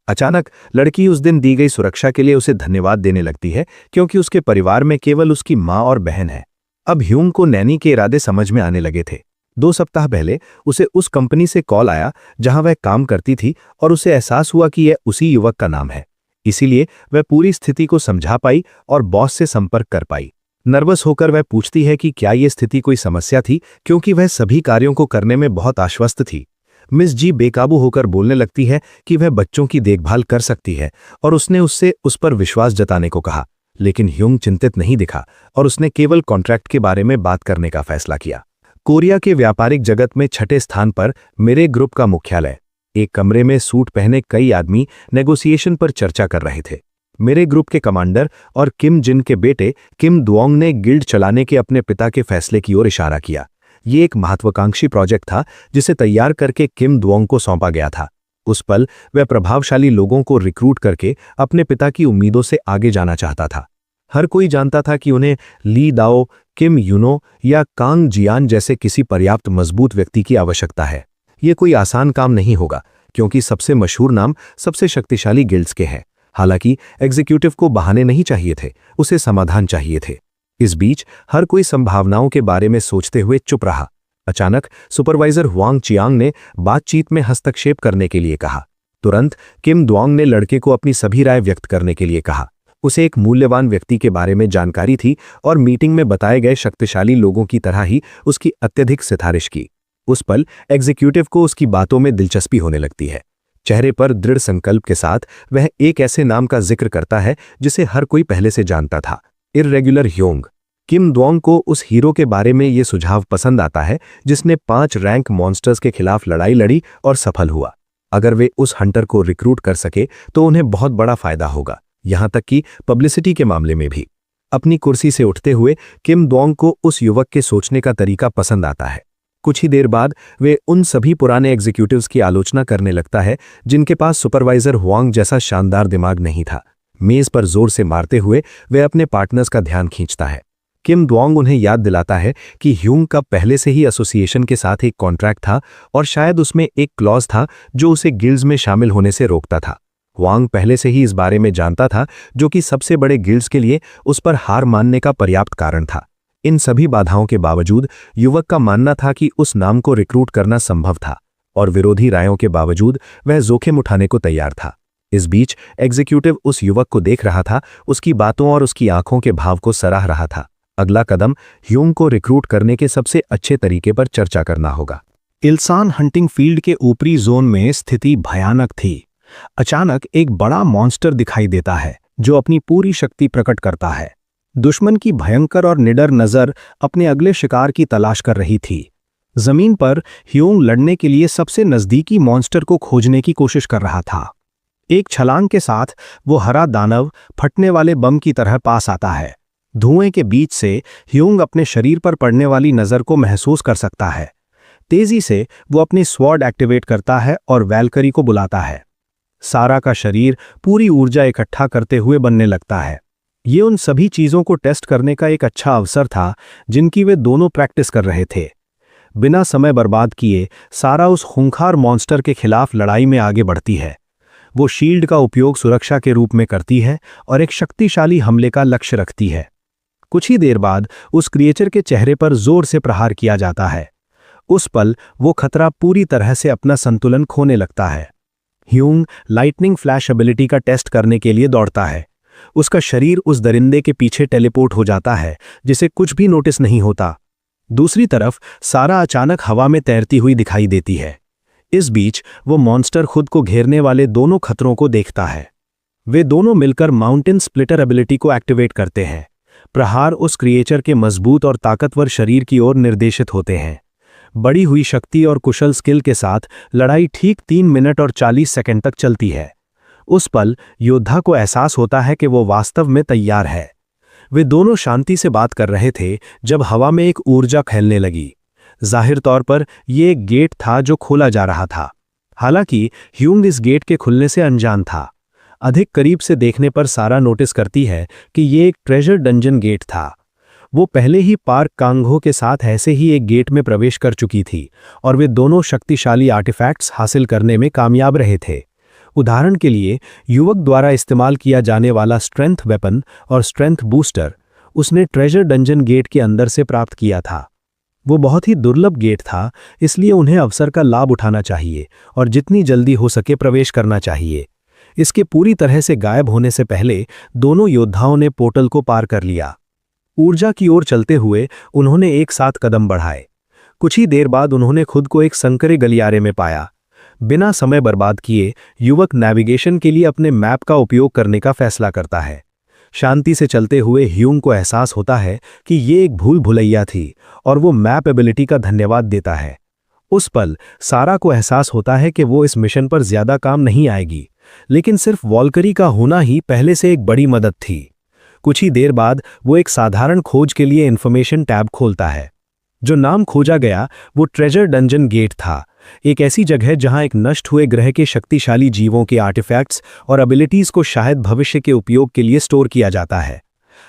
अचानक लड़की उस दिन दी गई सुरक्षा के लिए उसे धन्यवाद देने लगती है, क्योंकि उसके परिवार में केवल उसकी माँ और बहन है। अब ह्यूंग को नैनी के इरादे समझ में आने लगे थे। 2 सप्ताह पहले उसे उस कंपनी से कॉल आया जहां वह काम करती थी और उसे एहसास हुआ कि यह उसी युवक का नाम है। इसीलिए वह पूरी स्थिति को समझा पाई और बॉस से संपर्क कर पाई। नर्वस होकर वह पूछती है कि क्या यह स्थिति कोई समस्या थी, क्योंकि वह सभी कार्यों को करने में बहुत आश्वस्त थी। मिस जी बेकाबू होकर बोलने लगती है कि वह बच्चों की देखभाल कर सकती है और उसने उससे उस पर विश्वास जताने को कहा। लेकिन ह्यूंग चिंतित नहीं दिखा और उसने केवल कॉन्ट्रैक्ट के बारे में बात करने का फैसला किया। कोरिया के व्यापारिक जगत में 6ठे स्थान पर मेरे ग्रुप का मुख्यालय। एक कमरे में सूट पहने कई आदमी नेगोशिएशन पर चर्चा कर रहे थे। मेरे ग्रुप के कमांडर और किम जिन के बेटे किम दुओंग ने गिल्ड चलाने के अपने पिता के फैसले की ओर इशारा किया। ये एक महत्वाकांक्षी प्रोजेक्ट था जिसे तैयार करके किम दुओंग को सौंपा गया था। उस पल वह प्रभावशाली लोगों को रिक्रूट करके अपने पिता की उम्मीदों से आगे जाना चाहता था। हर कोई जानता था कि उन्हें ली दाओ, किम यूनो या कांग जियान जैसे किसी पर्याप्त मजबूत व्यक्ति की आवश्यकता है। ये कोई आसान काम नहीं होगा, क्योंकि सबसे मशहूर नाम सबसे शक्तिशाली गिल्ड्स के हैं। हालांकि एग्जीक्यूटिव को बहाने नहीं चाहिए थे, उसे समाधान चाहिए थे। इस बीच हर कोई संभावनाओं के बारे में सोचते हुए चुप रहा। अचानक सुपरवाइजर हुआंग चियांग ने बातचीत में हस्तक्षेप करने के लिए कहा। तुरंत किम दुओंग ने लड़के को अपनी सभी राय व्यक्त करने के लिए कहा। उसे एक मूल्यवान व्यक्ति के बारे में जानकारी थी और मीटिंग में बताए गए शक्तिशाली लोगों की तरह ही उसकी अत्यधिक सिफारिश की। उस पल एग्जीक्यूटिव को उसकी बातों में दिलचस्पी होने लगती है। चेहरे पर दृढ़ संकल्प के साथ वह एक ऐसे नाम का जिक्र करता है जिसे हर कोई पहले से जानता था, इर्रेगुलर ह्योंग। किम द्वोंग को उस हीरो के बारे में ये सुझाव पसंद आता है जिसने 5 रैंक मॉन्स्टर्स के खिलाफ लड़ाई लड़ी और सफल हुआ। अगर वे उस हंटर को रिक्रूट कर सके तो उन्हें बहुत बड़ा फायदा होगा, यहां तक कि पब्लिसिटी के मामले में भी। अपनी कुर्सी से उठते हुए किम द्वोंग को उस युवक के सोचने का तरीका पसंद आता है। कुछ ही देर बाद वे उन सभी पुराने एग्जीक्यूटिव्स की आलोचना करने लगता है जिनके पास सुपरवाइजर हुआंग जैसा शानदार दिमाग नहीं था। मेज पर जोर से मारते हुए वे अपने पार्टनर्स का ध्यान खींचता है। किम द्वोंग उन्हें याद दिलाता है कि ह्यूंग का पहले से ही एसोसिएशन के साथ एक कॉन्ट्रैक्ट था और शायद उसमें एक क्लॉज था जो उसे गिल्ड्स में शामिल होने से रोकता था। हुआंग पहले से ही इस बारे में जानता था, जो कि सबसे बड़े गिल्ड्स के लिए उस पर हार मानने का पर्याप्त कारण था। इन सभी बाधाओं के बावजूद युवक का मानना था कि उस नाम को रिक्रूट करना संभव था और विरोधी रायों के बावजूद वह जोखिम उठाने को तैयार था। इस बीच एग्जीक्यूटिव उस युवक को देख रहा था, उसकी बातों और उसकी आंखों के भाव को सराह रहा था। अगला कदम ह्यूंग को रिक्रूट करने के सबसे अच्छे तरीके पर चर्चा करना होगा। इल्सान हंटिंग फील्ड के ऊपरी जोन में स्थिति भयानक थी। अचानक एक बड़ा मॉन्स्टर दिखाई देता है जो अपनी पूरी शक्ति प्रकट करता है। दुश्मन की भयंकर और निडर नजर अपने अगले शिकार की तलाश कर रही थी। जमीन पर ह्यूंग लड़ने के लिए सबसे नजदीकी मॉन्स्टर को खोजने की कोशिश कर रहा था। एक छलांग के साथ वो हरा दानव फटने वाले बम की तरह पास आता है। धुएं के बीच से ह्यूंग अपने शरीर पर पड़ने वाली नजर को महसूस कर सकता है। तेजी से वो अपनी स्वॉर्ड एक्टिवेट करता है और वैल्करी को बुलाता है। सारा का शरीर पूरी ऊर्जा इकट्ठा करते हुए बनने लगता है। ये उन सभी चीजों को टेस्ट करने का एक अच्छा अवसर था जिनकी वे दोनों प्रैक्टिस कर रहे थे। बिना समय बर्बाद किए सारा उस खूंखार मॉन्स्टर के खिलाफ लड़ाई में आगे बढ़ती है। वो शील्ड का उपयोग सुरक्षा के रूप में करती है और एक शक्तिशाली हमले का लक्ष्य रखती है। कुछ ही देर बाद उस क्रिएचर के चेहरे पर जोर से प्रहार किया जाता है। उस पल वो खतरा पूरी तरह से अपना संतुलन खोने लगता है। ह्यूंग लाइटनिंग फ्लैश एबिलिटी का टेस्ट करने के लिए दौड़ता है। उसका शरीर उस दरिंदे के पीछे टेलीपोर्ट हो जाता है जिसे कुछ भी नोटिस नहीं होता। दूसरी तरफ सारा अचानक हवा में तैरती हुई दिखाई देती है। इस बीच वो मॉन्स्टर खुद को घेरने वाले दोनों खतरों को देखता है। वे दोनों मिलकर माउंटेन स्प्लिटर एबिलिटी को एक्टिवेट करते हैं। प्रहार उस क्रिएचर के मजबूत और ताकतवर शरीर की ओर निर्देशित होते हैं। बढ़ी हुई शक्ति और कुशल स्किल के साथ लड़ाई ठीक 3 मिनट और 40 सेकंड तक चलती है। उस पल योद्धा को एहसास होता है कि वो वास्तव में तैयार है। वे दोनों शांति से बात कर रहे थे जब हवा में एक ऊर्जा फैलने लगी। जाहिर तौर पर यह एक गेट था जो खोला जा रहा था। हालांकि ह्यूंग इस गेट के खुलने से अनजान था। अधिक करीब से देखने पर सारा नोटिस करती है कि यह एक ट्रेजर डंजन गेट था। वो पहले ही पार्क कांगहो के साथ ऐसे ही एक गेट में प्रवेश कर चुकी थी और वे दोनों शक्तिशाली आर्टिफैक्ट्स हासिल करने में कामयाब रहे थे। उदाहरण के लिए युवक द्वारा इस्तेमाल किया जाने वाला स्ट्रेंथ वेपन और स्ट्रेंथ बूस्टर उसने ट्रेजर डंजन गेट के अंदर से प्राप्त किया था। वो बहुत ही दुर्लभ गेट था, इसलिए उन्हें अवसर का लाभ उठाना चाहिए और जितनी जल्दी हो सके प्रवेश करना चाहिए। इसके पूरी तरह से गायब होने से पहले दोनों योद्धाओं ने पोर्टल को पार कर लिया। ऊर्जा की ओर चलते हुए उन्होंने एक साथ कदम बढ़ाए। कुछ ही देर बाद उन्होंने खुद को एक संकरे गलियारे में पाया। बिना समय बर्बाद किए युवक नेविगेशन के लिए अपने मैप का उपयोग करने का फैसला करता है। शांति से चलते हुए ह्यूंग को एहसास होता है कि ये एक भूल भुलैया थी और वो मैप एबिलिटी का धन्यवाद देता है। उस पल सारा को एहसास होता है कि वो इस मिशन पर ज्यादा काम नहीं आएगी, लेकिन सिर्फ वॉल्करी का होना ही पहले से एक बड़ी मदद थी। कुछ ही देर बाद वो एक साधारण खोज के लिए इंफॉर्मेशन टैब खोलता है। जो नाम खोजा गया वो ट्रेजर डंजन गेट था, एक ऐसी जगह जहां एक नष्ट हुए ग्रह के शक्तिशाली जीवों के आर्टिफैक्ट्स और एबिलिटीज को शायद भविष्य के उपयोग के लिए स्टोर किया जाता है।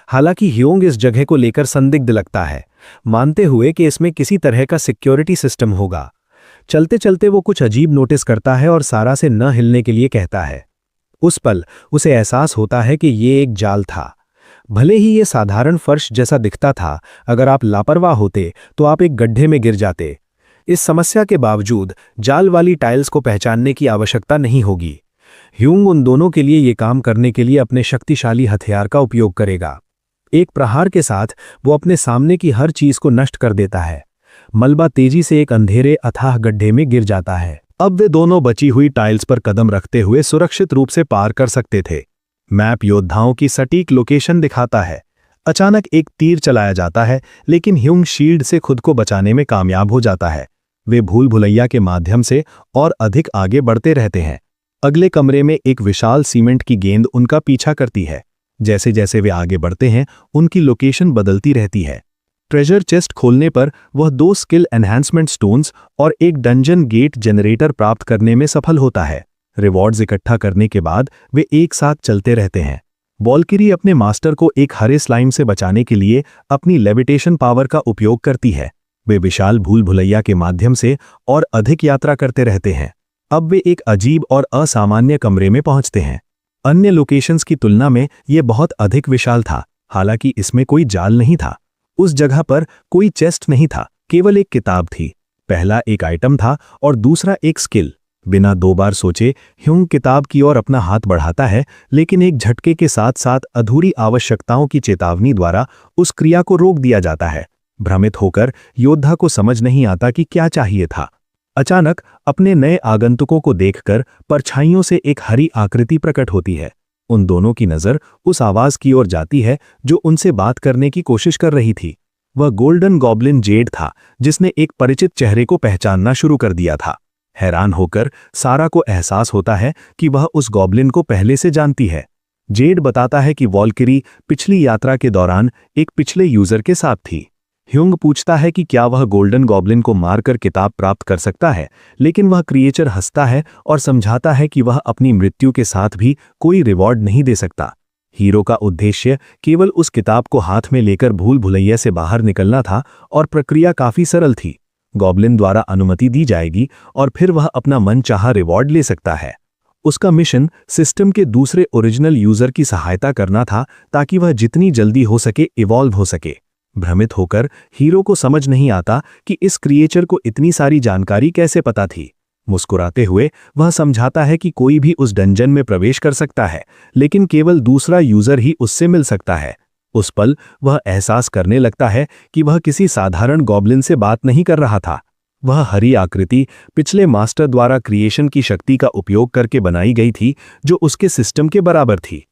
हालांकि ह्यूंग इस जगह को लेकर संदिग्ध लगता है, मानते हुए कि इसमें किसी तरह का सिक्योरिटी सिस्टम होगा। चलते चलते वो कुछ अजीब नोटिस करता है और सारा से न हिलने के लिए कहता है। उस पल उसे एहसास होता है कि ये एक जाल था। भले ही ये साधारण फर्श जैसा दिखता था, अगर आप लापरवाह होते तो आप एक गड्ढे में गिर जाते। इस समस्या के बावजूद जाल वाली टाइल्स को पहचानने की आवश्यकता नहीं होगी। ह्यूंग उन दोनों के लिए ये काम करने के लिए अपने शक्तिशाली हथियार का उपयोग करेगा। एक प्रहार के साथ वो अपने सामने की हर चीज को नष्ट कर देता है। मलबा तेजी से एक अंधेरे अथाह गड्ढे में गिर जाता है। अब वे दोनों बची हुई टाइल्स पर कदम रखते हुए सुरक्षित रूप से पार कर सकते थे। मैप योद्धाओं की सटीक लोकेशन दिखाता है। अचानक एक तीर चलाया जाता है, लेकिन ह्यूंग शील्ड से खुद को बचाने में कामयाब हो जाता है। वे भूल भुलैया के माध्यम से और अधिक आगे बढ़ते रहते हैं। अगले कमरे में एक विशाल सीमेंट की गेंद उनका पीछा करती है। जैसे जैसे वे आगे बढ़ते हैं, उनकी लोकेशन बदलती रहती है। ट्रेजर चेस्ट खोलने पर वह 2 स्किल एनहांसमेंट स्टोन्स और एक डंजन गेट जनरेटर प्राप्त करने में सफल होता है। रिवॉर्ड्स इकट्ठा करने के बाद वे एक साथ चलते रहते हैं। वॉल्किरी अपने मास्टर को एक हरे स्लाइम से बचाने के लिए अपनी लेविटेशन पावर का उपयोग करती है। वे विशाल भूल भुलैया के माध्यम से और अधिक यात्रा करते रहते हैं। अब वे एक अजीब और असामान्य कमरे में पहुंचते हैं। अन्य लोकेशंस की तुलना में यह बहुत अधिक विशाल था, हालांकि इसमें कोई जाल नहीं था। उस जगह पर कोई चेस्ट नहीं था, केवल एक किताब थी। पहला एक आइटम था और दूसरा एक स्किल। बिना 2 बार सोचे ह्यूंग किताब की ओर अपना हाथ बढ़ाता है, लेकिन एक झटके के साथ साथ अधूरी आवश्यकताओं की चेतावनी द्वारा उस क्रिया को रोक दिया जाता है। भ्रमित होकर योद्धा को समझ नहीं आता कि क्या चाहिए था। अचानक अपने नए आगंतुकों को देखकर परछाइयों से एक हरी आकृति प्रकट होती है। उन दोनों की नजर उस आवाज की ओर जाती है जो उनसे बात करने की कोशिश कर रही थी। वह गोल्डन गॉब्लिन जेड था, जिसने एक परिचित चेहरे को पहचानना शुरू कर दिया था। हैरान होकर सारा को एहसास होता है कि वह उस गॉब्लिन को पहले से जानती है। जेड बताता है कि वॉल्किरी पिछली यात्रा के दौरान एक पिछले यूजर के साथ थी। ह्यूंग पूछता है कि क्या वह गोल्डन गॉब्लिन को मारकर किताब प्राप्त कर सकता है, लेकिन वह क्रिएचर हंसता है और समझाता है कि वह अपनी मृत्यु के साथ भी कोई रिवॉर्ड नहीं दे सकता। हीरो का उद्देश्य केवल उस किताब को हाथ में लेकर भूल भुलैया से बाहर निकलना था और प्रक्रिया काफी सरल थी। गॉब्लिन द्वारा अनुमति दी जाएगी और फिर वह अपना मनचाहा रिवॉर्ड ले सकता है। उसका मिशन सिस्टम के दूसरे ओरिजिनल यूजर की सहायता करना था, ताकि वह जितनी जल्दी हो सके इवॉल्व हो सके। भ्रमित होकर हीरो को समझ नहीं आता कि इस क्रिएचर को इतनी सारी जानकारी कैसे पता थी। मुस्कुराते हुए वह समझाता है कि कोई भी उस डंजन में प्रवेश कर सकता है, लेकिन केवल दूसरा यूजर ही उससे मिल सकता है। उस पल वह एहसास करने लगता है कि वह किसी साधारण गॉब्लिन से बात नहीं कर रहा था। वह हरी आकृति पिछले मास्टर द्वारा क्रिएशन की शक्ति का उपयोग करके बनाई गई थी, जो उसके सिस्टम के बराबर थी।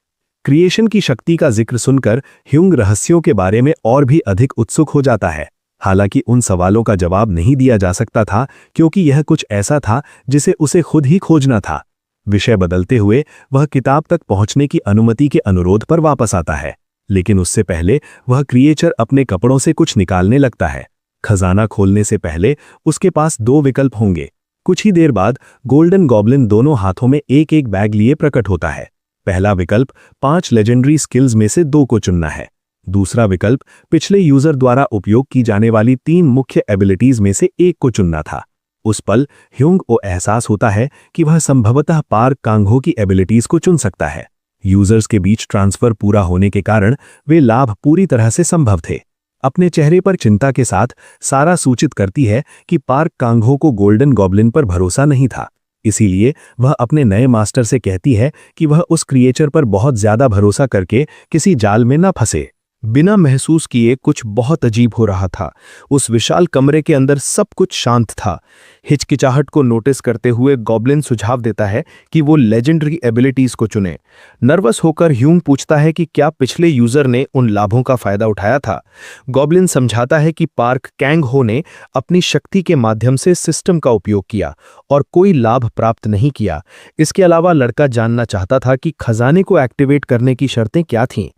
क्रिएशन की शक्ति का जिक्र सुनकर ह्यूंग रहस्यों के बारे में और भी अधिक उत्सुक हो जाता है। हालांकि उन सवालों का जवाब नहीं दिया जा सकता था, क्योंकि यह कुछ ऐसा था जिसे उसे खुद ही खोजना था। विषय बदलते हुए वह किताब तक पहुंचने की अनुमति के अनुरोध पर वापस आता है, लेकिन उससे पहले वह क्रिएचर अपने कपड़ों से कुछ निकालने लगता है। खजाना खोलने से पहले उसके पास 2 विकल्प होंगे। कुछ ही देर बाद गोल्डन गॉब्लिन दोनों हाथों में एक एक बैग लिए प्रकट होता है। पहला विकल्प 5 लेजेंडरी स्किल्स में से 2 को चुनना है। दूसरा विकल्प पिछले यूजर द्वारा उपयोग की जाने वाली 3 मुख्य एबिलिटीज में से 1 को चुनना था। उस पल ह्यूंग को एहसास होता है कि वह संभवतः पार्क कांगहो की एबिलिटीज को चुन सकता है। यूजर्स के बीच ट्रांसफर पूरा होने के कारण वे लाभ पूरी तरह से संभव थे। अपने चेहरे पर चिंता के साथ सारा सूचित करती है कि पार्क कांगहो को गोल्डन गॉब्लिन पर भरोसा नहीं था, इसीलिए वह अपने नए मास्टर से कहती है कि वह उस क्रिएचर पर बहुत ज्यादा भरोसा करके किसी जाल में न फंसे। बिना महसूस किए कुछ बहुत अजीब हो रहा था। उस विशाल कमरे के अंदर सब कुछ शांत था। हिचकिचाहट को नोटिस करते हुए गॉब्लिन सुझाव देता है कि वो लेजेंडरी एबिलिटीज को चुने। नर्वस होकर ह्यूंग पूछता है कि क्या पिछले यूजर ने उन लाभों का फायदा उठाया था। गॉब्लिन समझाता है कि पार्क कांगहो ने अपनी शक्ति के माध्यम से सिस्टम का उपयोग किया और कोई लाभ प्राप्त नहीं किया। इसके अलावा लड़का जानना चाहता था कि खजाने को एक्टिवेट करने की शर्तें क्या थीं।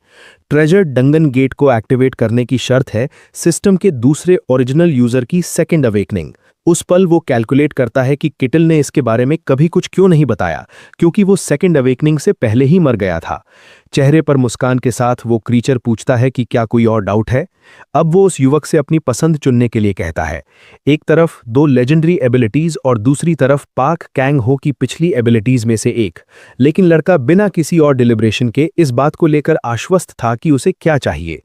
ट्रेजर डंगन गेट को एक्टिवेट करने की शर्त है सिस्टम के दूसरे ओरिजिनल यूजर की सेकंड अवेकनिंग। उस पल वो कैलकुलेट करता है कि किटल ने इसके बारे में कभी कुछ क्यों नहीं बताया, क्योंकि वो सेकंड अवेकनिंग से पहले ही मर गया था। चेहरे पर मुस्कान के साथ वो क्रीचर पूछता है कि क्या कोई और डाउट है। अब वो उस युवक से अपनी पसंद चुनने के लिए कहता है। एक तरफ 2 लेजेंडरी एबिलिटीज और दूसरी तरफ पाक कैंग हो की पिछली एबिलिटीज में से एक। लेकिन लड़का बिना किसी और डिलिब्रेशन के इस बात को लेकर आश्वस्त था कि उसे क्या चाहिए।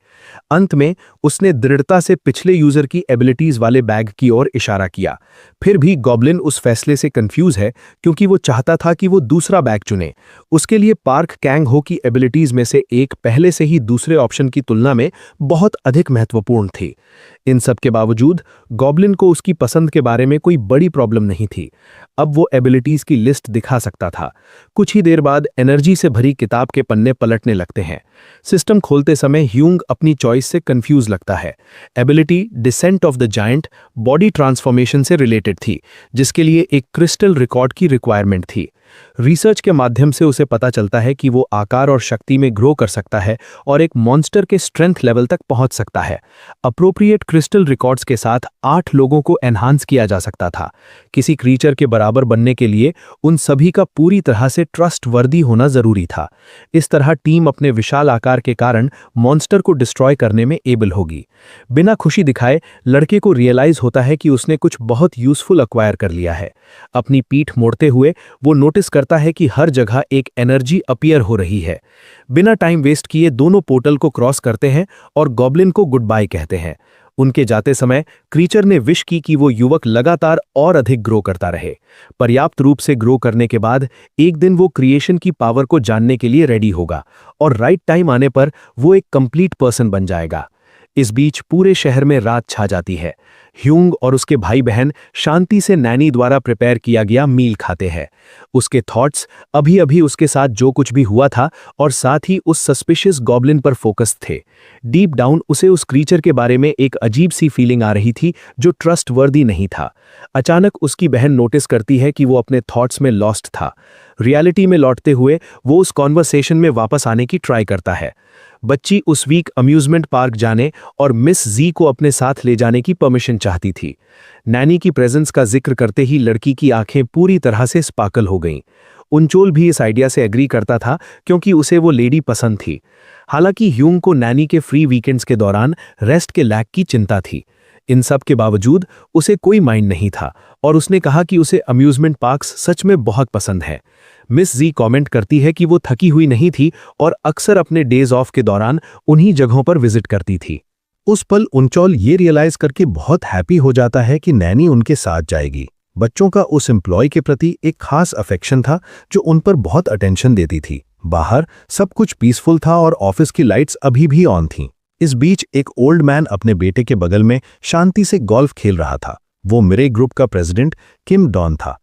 अंत में उसने दृढ़ता से पिछले यूजर की एबिलिटीज वाले बैग की ओर इशारा किया। फिर भी गॉब्लिन उस फैसले से कंफ्यूज है क्योंकि वो चाहता था कि वो दूसरा बैग चुने। उसके लिए पार्क कैंग हो की एबिलिटीज में से एक पहले से ही दूसरे ऑप्शन की तुलना में बहुत अधिक महत्वपूर्ण थी। इन सब के बावजूद गॉब्लिन को उसकी पसंद के बारे में कोई बड़ी प्रॉब्लम नहीं थी। अब वो एबिलिटीज की लिस्ट दिखा सकता था। कुछ ही देर बाद एनर्जी से भरी किताब के पन्ने पलटने लगते हैं। सिस्टम खोलते समय ह्यूंग अपनी चॉइस से कंफ्यूज लगता है। Ability descent of the giant body transformation से रिलेटेड थी, जिसके लिए एक क्रिस्टल रिकॉर्ड की रिक्वायरमेंट थी। रिसर्च के माध्यम से उसे पता चलता है कि वो आकार और शक्ति में ग्रो कर सकता है और एक मॉन्स्टर के स्ट्रेंथ लेवल तक पहुंच सकता है। अप्रोप्रिएट क्रिस्टल रिकॉर्ड्स के साथ 8 लोगों को एनहांस किया जा सकता था। किसी क्रीचर के बराबर बनने के लिए उन सभी का पूरी तरह से ट्रस्टवर्दी होना जरूरी था। इस तरह टीम अपने विशाल आकार के कारण मॉन्स्टर को डिस्ट्रॉय करने में एबल होगी। बिना खुशी दिखाए लड़के को रियलाइज होता है कि उसने कुछ बहुत यूजफुल अक्वायर कर लिया है। अपनी पीठ मोड़ते हुए वो नोटिस करता है कि हर जगह एक एनर्जी अपीयर हो रही है। बिना टाइम वेस्ट किए दोनों पोर्टल को क्रॉस करते हैं और गॉब्लिन को गुड बाय कहते हैं। उनके जाते समय क्रीचर ने विश की कि वो युवक लगातार और अधिक ग्रो करता रहे। पर्याप्त रूप से ग्रो करने के बाद एक दिन वो क्रिएशन की पावर को जानने के लिए रेडी होगा और राइट टाइम आने पर वो एक कंप्लीट पर्सन बन जाएगा। इस बीच पूरे शहर में रात छा जाती है। ह्यूंग और उसके भाई बहन शांति से नैनी द्वारा प्रिपेयर किया गया मील खाते हैं। उसके थॉट्स अभी अभी उसके साथ जो कुछ भी हुआ था और साथ ही उस सस्पिशियस गॉब्लिन पर फोकस थे। डीप डाउन उसे उस क्रीचर के बारे में एक अजीब सी फीलिंग आ रही थी जो ट्रस्टवर्दी नहीं था। अचानक उसकी बहन नोटिस करती है कि वो अपने थॉट्स में लॉस्ट था। रियलिटी में लौटते हुए वो उस कॉन्वर्सेशन में वापस आने की ट्राई करता है। बच्ची उस वीक अम्यूजमेंट पार्क जाने और मिस जी को अपने साथ ले जाने की परमिशन चाहती थी। नैनी की प्रेजेंस का जिक्र करते ही लड़की की आंखें पूरी तरह से स्पार्कल हो गईं। उनचोल भी इस आइडिया से एग्री करता था क्योंकि उसे वो लेडी पसंद थी। हालांकि ह्यूंग को नैनी के फ्री वीकेंड्स के दौरान रेस्ट के लैक की चिंता थी। इन सब के बावजूद उसे कोई माइंड नहीं था और उसने कहा कि उसे अम्यूजमेंट पार्क्स सच में बहुत पसंद है। मिस जी कमेंट करती है कि वो थकी हुई नहीं थी और अक्सर अपने डेज ऑफ के दौरान उन्हीं जगहों पर विजिट करती थी। उस पल उनचोल ये रियलाइज करके बहुत हैप्पी हो जाता है कि नैनी उनके साथ जाएगी। बच्चों का उस एम्प्लॉय के प्रति एक खास अफेक्शन था जो उन पर बहुत अटेंशन देती थी। बाहर सब कुछ पीसफुल था और ऑफिस की लाइट्स अभी भी ऑन थीं। इस बीच एक ओल्ड मैन अपने बेटे के बगल में शांति से गोल्फ खेल रहा था। वो मिरे ग्रुप का प्रेसिडेंट किम डॉन था।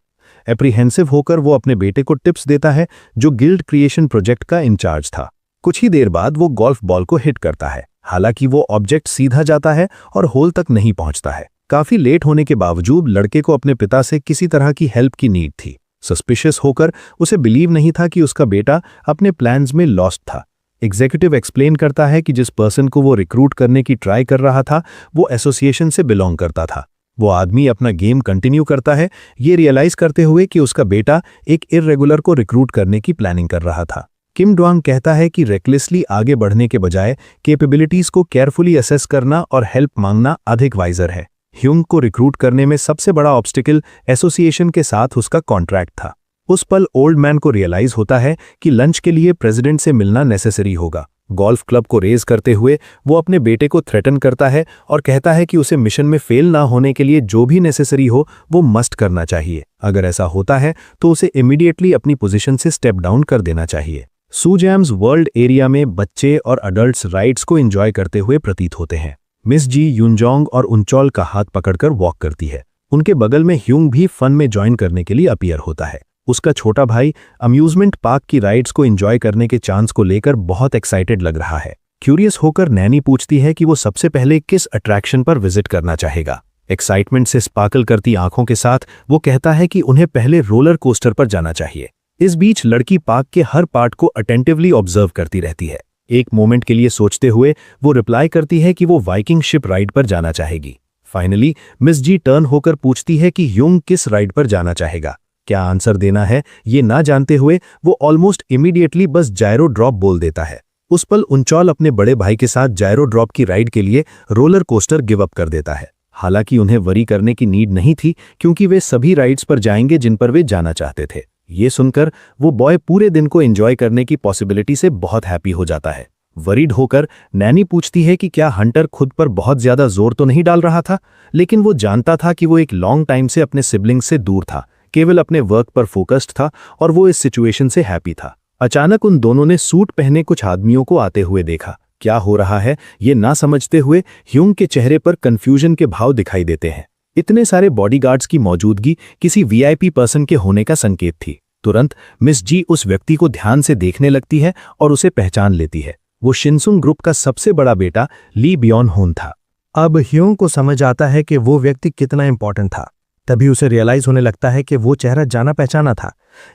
एप्रीहेंसिव होकर वो अपने बेटे को टिप्स देता है जो गिल्ड क्रिएशन प्रोजेक्ट का इंचार्ज था। कुछ ही देर बाद वो गोल्फ बॉल को हिट करता है। हालांकि वो ऑब्जेक्ट सीधा जाता है और होल तक नहीं पहुंचता है। काफी लेट होने के बावजूद लड़के को अपने पिता से किसी तरह की हेल्प की नीड थी। सस्पिशियस होकर उसे बिलीव नहीं था कि उसका बेटा अपने प्लान्स में लॉस्ट था। एग्जीक्यूटिव एक्सप्लेन करता है कि जिस पर्सन को वो रिक्रूट करने की ट्राई कर रहा था वो एसोसिएशन से बिलोंग करता था। वो आदमी अपना गेम कंटिन्यू करता है, ये रियलाइज करते हुए कि उसका बेटा एक इर्रेगुलर को रिक्रूट करने की प्लानिंग कर रहा था। किम डॉन कहता है कि रेकलेसली आगे बढ़ने के बजाय कैपेबिलिटीज को केयरफुली असेस करना और हेल्प मांगना अधिक वाइजर है। ह्यूंग को रिक्रूट करने में सबसे बड़ा ऑब्स्टिकल एसोसिएशन के साथ उसका कॉन्ट्रैक्ट था। उस पल ओल्ड मैन को रियलाइज होता है कि लंच के लिए प्रेसिडेंट से मिलना नेसेसरी होगा। गोल्फ क्लब को रेज करते हुए वो अपने बेटे को थ्रेटन करता है और कहता है कि उसे मिशन में फेल ना होने के लिए जो भी नेसेसरी हो वो मस्ट करना चाहिए। अगर ऐसा होता है तो उसे इमीडिएटली अपनी पोजीशन से स्टेप डाउन कर देना चाहिए। सुजैम्स वर्ल्ड एरिया में बच्चे और अडल्ट्स राइड्स को एंजॉय करते हुए प्रतीत होते हैं। मिस जी यूनजोंग और उनचोल का हाथ पकड़कर वॉक करती है। उनके बगल में ह्यूंग भी फन में ज्वाइन करने के लिए अपीयर होता है। उसका छोटा भाई अम्यूजमेंट पार्क की राइड्स को एंजॉय करने के चांस को लेकर बहुत एक्साइटेड लग रहा है। क्यूरियस होकर नैनी पूछती है कि वो सबसे पहले किस अट्रैक्शन पर विजिट करना चाहेगा। एक्साइटमेंट से स्पार्कल करती आंखों के साथ वो कहता है कि उन्हें पहले रोलर कोस्टर पर जाना चाहिए। इस बीच लड़की पार्क के हर पार्ट को अटेंटिवली ऑब्जर्व करती रहती है। एक मोमेंट के लिए सोचते हुए वो रिप्लाई करती है कि वो वाइकिंग शिप राइड पर जाना चाहेगी। फाइनली मिस जी टर्न होकर पूछती है कि ह्यूंग किस राइड पर जाना चाहेगा। क्या आंसर देना है ये ना जानते हुए वो ऑलमोस्ट इमीडिएटली बस जायरो ड्रॉप बोल देता है। उस पल उनचॉल अपने बड़े भाई के साथ जायरो ड्रॉप की राइड के लिए रोलर कोस्टर गिव अप कर देता है। हालांकि उन्हें वरी करने की नीड नहीं थी, क्योंकि वे सभी राइड्स पर जाएंगे जिन पर वे जाना चाहते थे। ये सुनकर वो बॉय पूरे दिन को एंजॉय करने की पॉसिबिलिटी से बहुत हैप्पी हो जाता है। वरीड होकर नैनी पूछती है कि क्या हंटर खुद पर बहुत ज्यादा जोर तो नहीं डाल रहा था, लेकिन वो जानता था कि वो एक लॉन्ग टाइम से अपने सिबलिंग से दूर था, केवल अपने वर्क पर फोकस्ड था और वो इस सिचुएशन से हैप्पी था। अचानक उन दोनों ने सूट पहने कुछ आदमियों को आते हुए देखा। क्या हो रहा है ये ना समझते हुए ह्यूंग के चेहरे पर कंफ्यूजन के भाव दिखाई देते हैं। इतने सारे बॉडीगार्ड्स की मौजूदगी किसी वीआईपी पर्सन के होने का संकेत थी। तुरंत मिस जी उस व्यक्ति को ध्यान से देखने लगती है और उसे पहचान लेती है। वो शिनसुंग ग्रुप का सबसे बड़ा बेटा ली बियॉन होन था। अब ह्यूंग को समझ आता है कि वो व्यक्ति कितना इंपॉर्टेंट था। तभी उसे रियलाइज होने लगता है कि वो चेहरा जाना पहचाना था।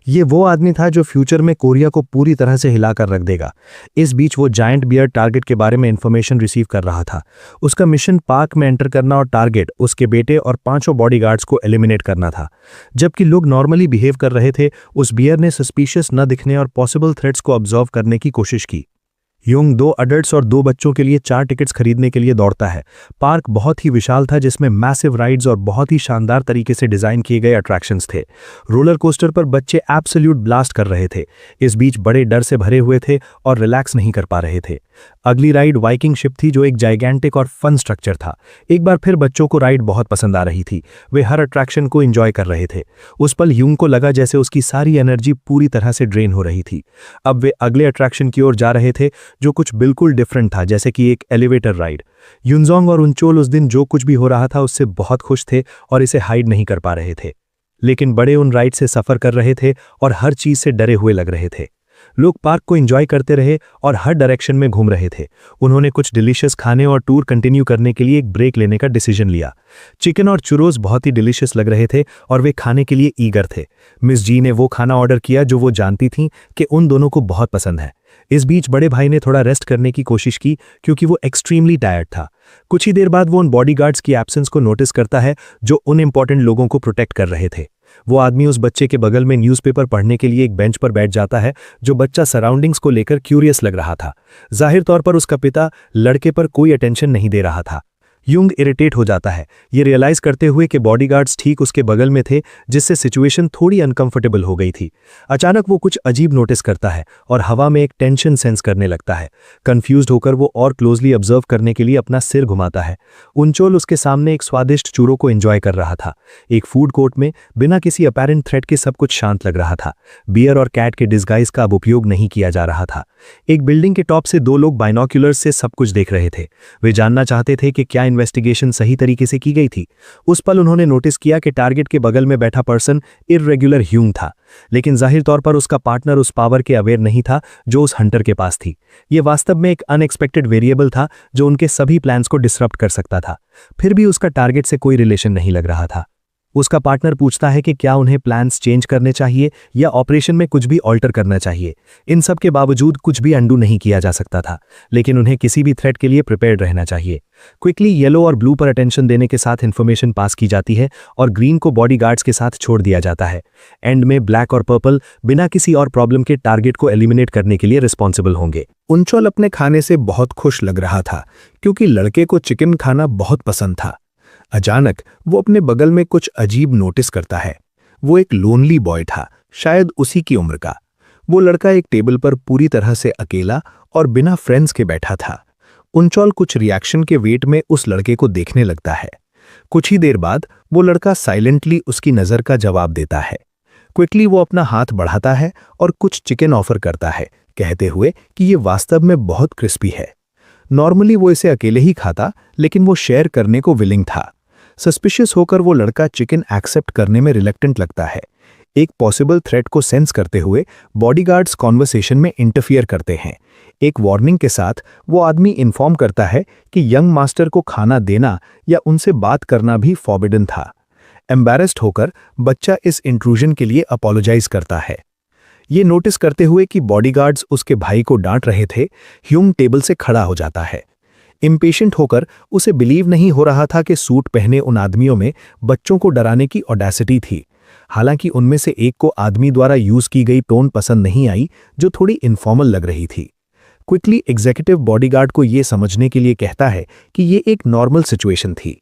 ये वो आदमी था जो फ्यूचर में कोरिया को पूरी तरह से हिलाकर रख देगा। इस बीच वो जायंट बियर टारगेट के बारे में इंफॉर्मेशन रिसीव कर रहा था। उसका मिशन पार्क में एंटर करना और टारगेट उसके बेटे और 5 बॉडीगार्ड्स को एलिमिनेट करना था। जबकि लोग नॉर्मली बिहेव कर रहे थे, उस बियर ने सस्पिशियस न दिखने और पॉसिबल थ्रेट्स को ऑब्जर्व करने की कोशिश की। ह्यूंग 2 अडल्ट्स और 2 बच्चों के लिए 4 टिकट्स खरीदने के लिए दौड़ता है। पार्क बहुत ही विशाल था, जिसमें मैसिव राइड्स और बहुत ही शानदार तरीके से डिजाइन किए गए अट्रैक्शंस थे। रोलर कोस्टर पर बच्चे एब्सोल्यूट ब्लास्ट कर रहे थे। इस बीच बड़े डर से भरे हुए थे और रिलैक्स नहीं कर पा रहे थे। अगली राइड वाइकिंग शिप थी, जो एक जाइगेंटिक और फन स्ट्रक्चर था। एक बार फिर बच्चों को राइड बहुत पसंद आ रही थी। वे हर अट्रैक्शन को एंजॉय कर रहे थे। उस पल ह्यूंग को लगा जैसे उसकी सारी एनर्जी पूरी तरह से ड्रेन हो रही थी। अब वे अगले अट्रैक्शन की ओर जा रहे थे, जो कुछ बिल्कुल डिफरेंट था, जैसे कि एक एलिवेटर राइड। युनजोंग और उनचोल उस दिन जो कुछ भी हो रहा था उससे बहुत खुश थे और इसे हाइड नहीं कर पा रहे थे। लेकिन बड़े उन राइड से सफर कर रहे थे और हर चीज से डरे हुए लग रहे थे। लोग पार्क को एंजॉय करते रहे और हर डायरेक्शन में घूम रहे थे। उन्होंने कुछ डिलीशियस खाने और टूर कंटिन्यू करने के लिए एक ब्रेक लेने का डिसीजन लिया। चिकन और चुरोस बहुत ही डिलीशियस लग रहे थे और वे खाने के लिए ईगर थे। मिस जी ने वो खाना ऑर्डर किया जो वो जानती थीं कि उन दोनों को बहुत पसंद है। इस बीच बड़े भाई ने थोड़ा रेस्ट करने की कोशिश की, क्योंकि वो एक्सट्रीमली टायर्ड था। कुछ ही देर बाद वो उन बॉडीगार्ड्स की एब्सेंस को नोटिस करता है जो उन इंपॉर्टेंट लोगों को प्रोटेक्ट कर रहे थे। वो आदमी उस बच्चे के बगल में न्यूज़पेपर पढ़ने के लिए एक बेंच पर बैठ जाता है, जो बच्चा सराउंडिंग्स को लेकर क्यूरियस लग रहा था। जाहिर तौर पर उसका पिता लड़के पर कोई अटेंशन नहीं दे रहा था। यूंग इरिटेट हो जाता है, ये रियलाइज करते हुए कि बॉडीगार्ड्स ठीक उसके बगल में थे, जिससे सिचुएशन थोड़ी अनकंफर्टेबल हो गई थी। अचानक वो कुछ अजीब नोटिस करता है और हवा में एक टेंशन सेंस करने लगता है। कंफ्यूज्ड होकर वो और क्लोजली ऑब्जर्व करने के लिए अपना सिर घुमाता है। उनचोल उसके सामने एक स्वादिष्ट चूरो को एंजॉय कर रहा था। एक फूड कोर्ट में बिना किसी अपैरेंट थ्रेट के सब कुछ शांत लग रहा था। बियर और कैट के डिस्गाइज का अब उपयोग नहीं किया जा रहा था। एक बिल्डिंग के टॉप से 2 लोग बाइनोक्यूलर्स से सब कुछ देख रहे थे। वे जानना चाहते थे कि क्या इन्वेस्टिगेशन सही तरीके से की गई थी। उस पल उन्होंने नोटिस किया कि टारगेट के बगल में बैठा पर्सन इर्रेगुलर ह्यूंग था, लेकिन जाहिर तौर पर उसका पार्टनर उस पावर के अवेयर नहीं था जो उस हंटर के पास थी। यह वास्तव में एक अनएक्सपेक्टेड वेरिएबल था जो उनके सभी प्लान्स को डिसरप्ट कर सकता था। फिर भी उसका टारगेट से कोई रिलेशन नहीं लग रहा था। उसका पार्टनर पूछता है कि क्या उन्हें प्लान्स चेंज करने चाहिए या ऑपरेशन में कुछ भी ऑल्टर करना चाहिए। इन सब के बावजूद कुछ भी अंडू नहीं किया जा सकता था, लेकिन उन्हें किसी भी थ्रेट के लिए प्रिपेयर्ड रहना चाहिए। क्विकली येलो और ब्लू पर अटेंशन देने के साथ इन्फॉर्मेशन पास की जाती है और ग्रीन को बॉडीगार्ड्स के साथ छोड़ दिया जाता है। एंड में ब्लैक और पर्पल बिना किसी और प्रॉब्लम के टारगेट को एलिमिनेट करने के लिए रिस्पॉन्सिबल होंगे। उनचोल अपने खाने से बहुत खुश लग रहा था, क्योंकि लड़के को चिकन खाना बहुत पसंद था। अचानक वो अपने बगल में कुछ अजीब नोटिस करता है। वो एक लोनली बॉय था, शायद उसी की उम्र का। वो लड़का एक टेबल पर पूरी तरह से अकेला और बिना फ्रेंड्स के बैठा था। उनचोल कुछ रिएक्शन के वेट में उस लड़के को देखने लगता है। कुछ ही देर बाद वो लड़का साइलेंटली उसकी नज़र का जवाब देता है। क्विकली वो अपना हाथ बढ़ाता है और कुछ चिकन ऑफर करता है, कहते हुए कि ये वास्तव में बहुत क्रिस्पी है। नॉर्मली वो इसे अकेले ही खाता, लेकिन वो शेयर करने को विलिंग था। सस्पिशियस होकर वो लड़का चिकन एक्सेप्ट करने में रिलक्टेंट लगता है। एक पॉसिबल थ्रेट को सेंस करते हुए बॉडीगार्ड्स कॉन्वर्सेशन में इंटरफियर करते हैं। एक वार्निंग के साथ वो आदमी इन्फॉर्म करता है कि यंग मास्टर को खाना देना या उनसे बात करना भी फॉरबिडन था। एम्बैरेस्ड होकर बच्चा इस इंट्रूजन के लिए अपोलोजाइज करता है। ये नोटिस करते हुए कि बॉडीगार्ड्स उसके भाई को डांट रहे थे, ह्यूंग टेबल से खड़ा हो जाता है। इम्पेशेंट होकर उसे बिलीव नहीं हो रहा था कि सूट पहने उन आदमियों में बच्चों को डराने की ऑडेसिटी थी। हालांकि उनमें से एक को आदमी द्वारा यूज की गई टोन पसंद नहीं आई, जो थोड़ी इनफॉर्मल लग रही थी। क्विकली एग्जीक्यूटिव बॉडीगार्ड को यह समझने के लिए कहता है कि ये एक नॉर्मल सिचुएशन थी।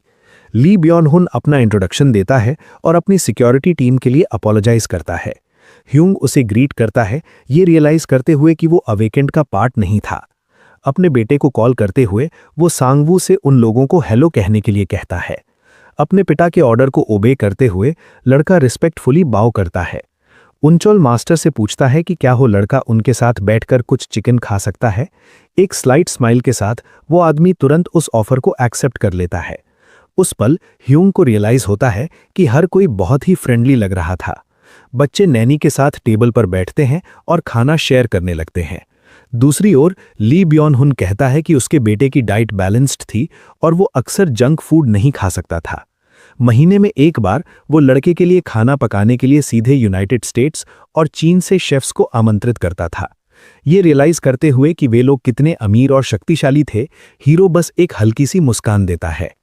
ली ब्योन हुन अपना इंट्रोडक्शन देता है और अपनी सिक्योरिटी टीम के लिए अपोलोजाइज करता है। ह्यूंग उसे ग्रीट करता है, ये रियलाइज करते हुए कि वो अवेकेंड का पार्ट नहीं था। अपने बेटे को कॉल करते हुए वो सांगवू से उन लोगों को हेलो कहने के लिए कहता है। अपने पिता के ऑर्डर को ओबे करते हुए लड़का रिस्पेक्टफुली बाव करता है। उनचोल मास्टर से पूछता है कि क्या वो लड़का उनके साथ बैठकर कुछ चिकन खा सकता है। एक स्लाइट स्माइल के साथ वो आदमी तुरंत उस ऑफर को एक्सेप्ट कर लेता है। उस पल ह्यूंग को रियलाइज होता है कि हर कोई बहुत ही फ्रेंडली लग रहा था। बच्चे नैनी के साथ टेबल पर बैठते हैं और खाना शेयर करने लगते हैं। दूसरी ओर ली ब्योन हुन कहता है कि उसके बेटे की डाइट बैलेंस्ड थी और वो अक्सर जंक फूड नहीं खा सकता था। महीने में एक बार वो लड़के के लिए खाना पकाने के लिए सीधे यूनाइटेड स्टेट्स और चीन से शेफ्स को आमंत्रित करता था। ये रियलाइज करते हुए कि वे लोग कितने अमीर और शक्तिशाली थे, हीरो बस एक हल्की सी मुस्कान देता है।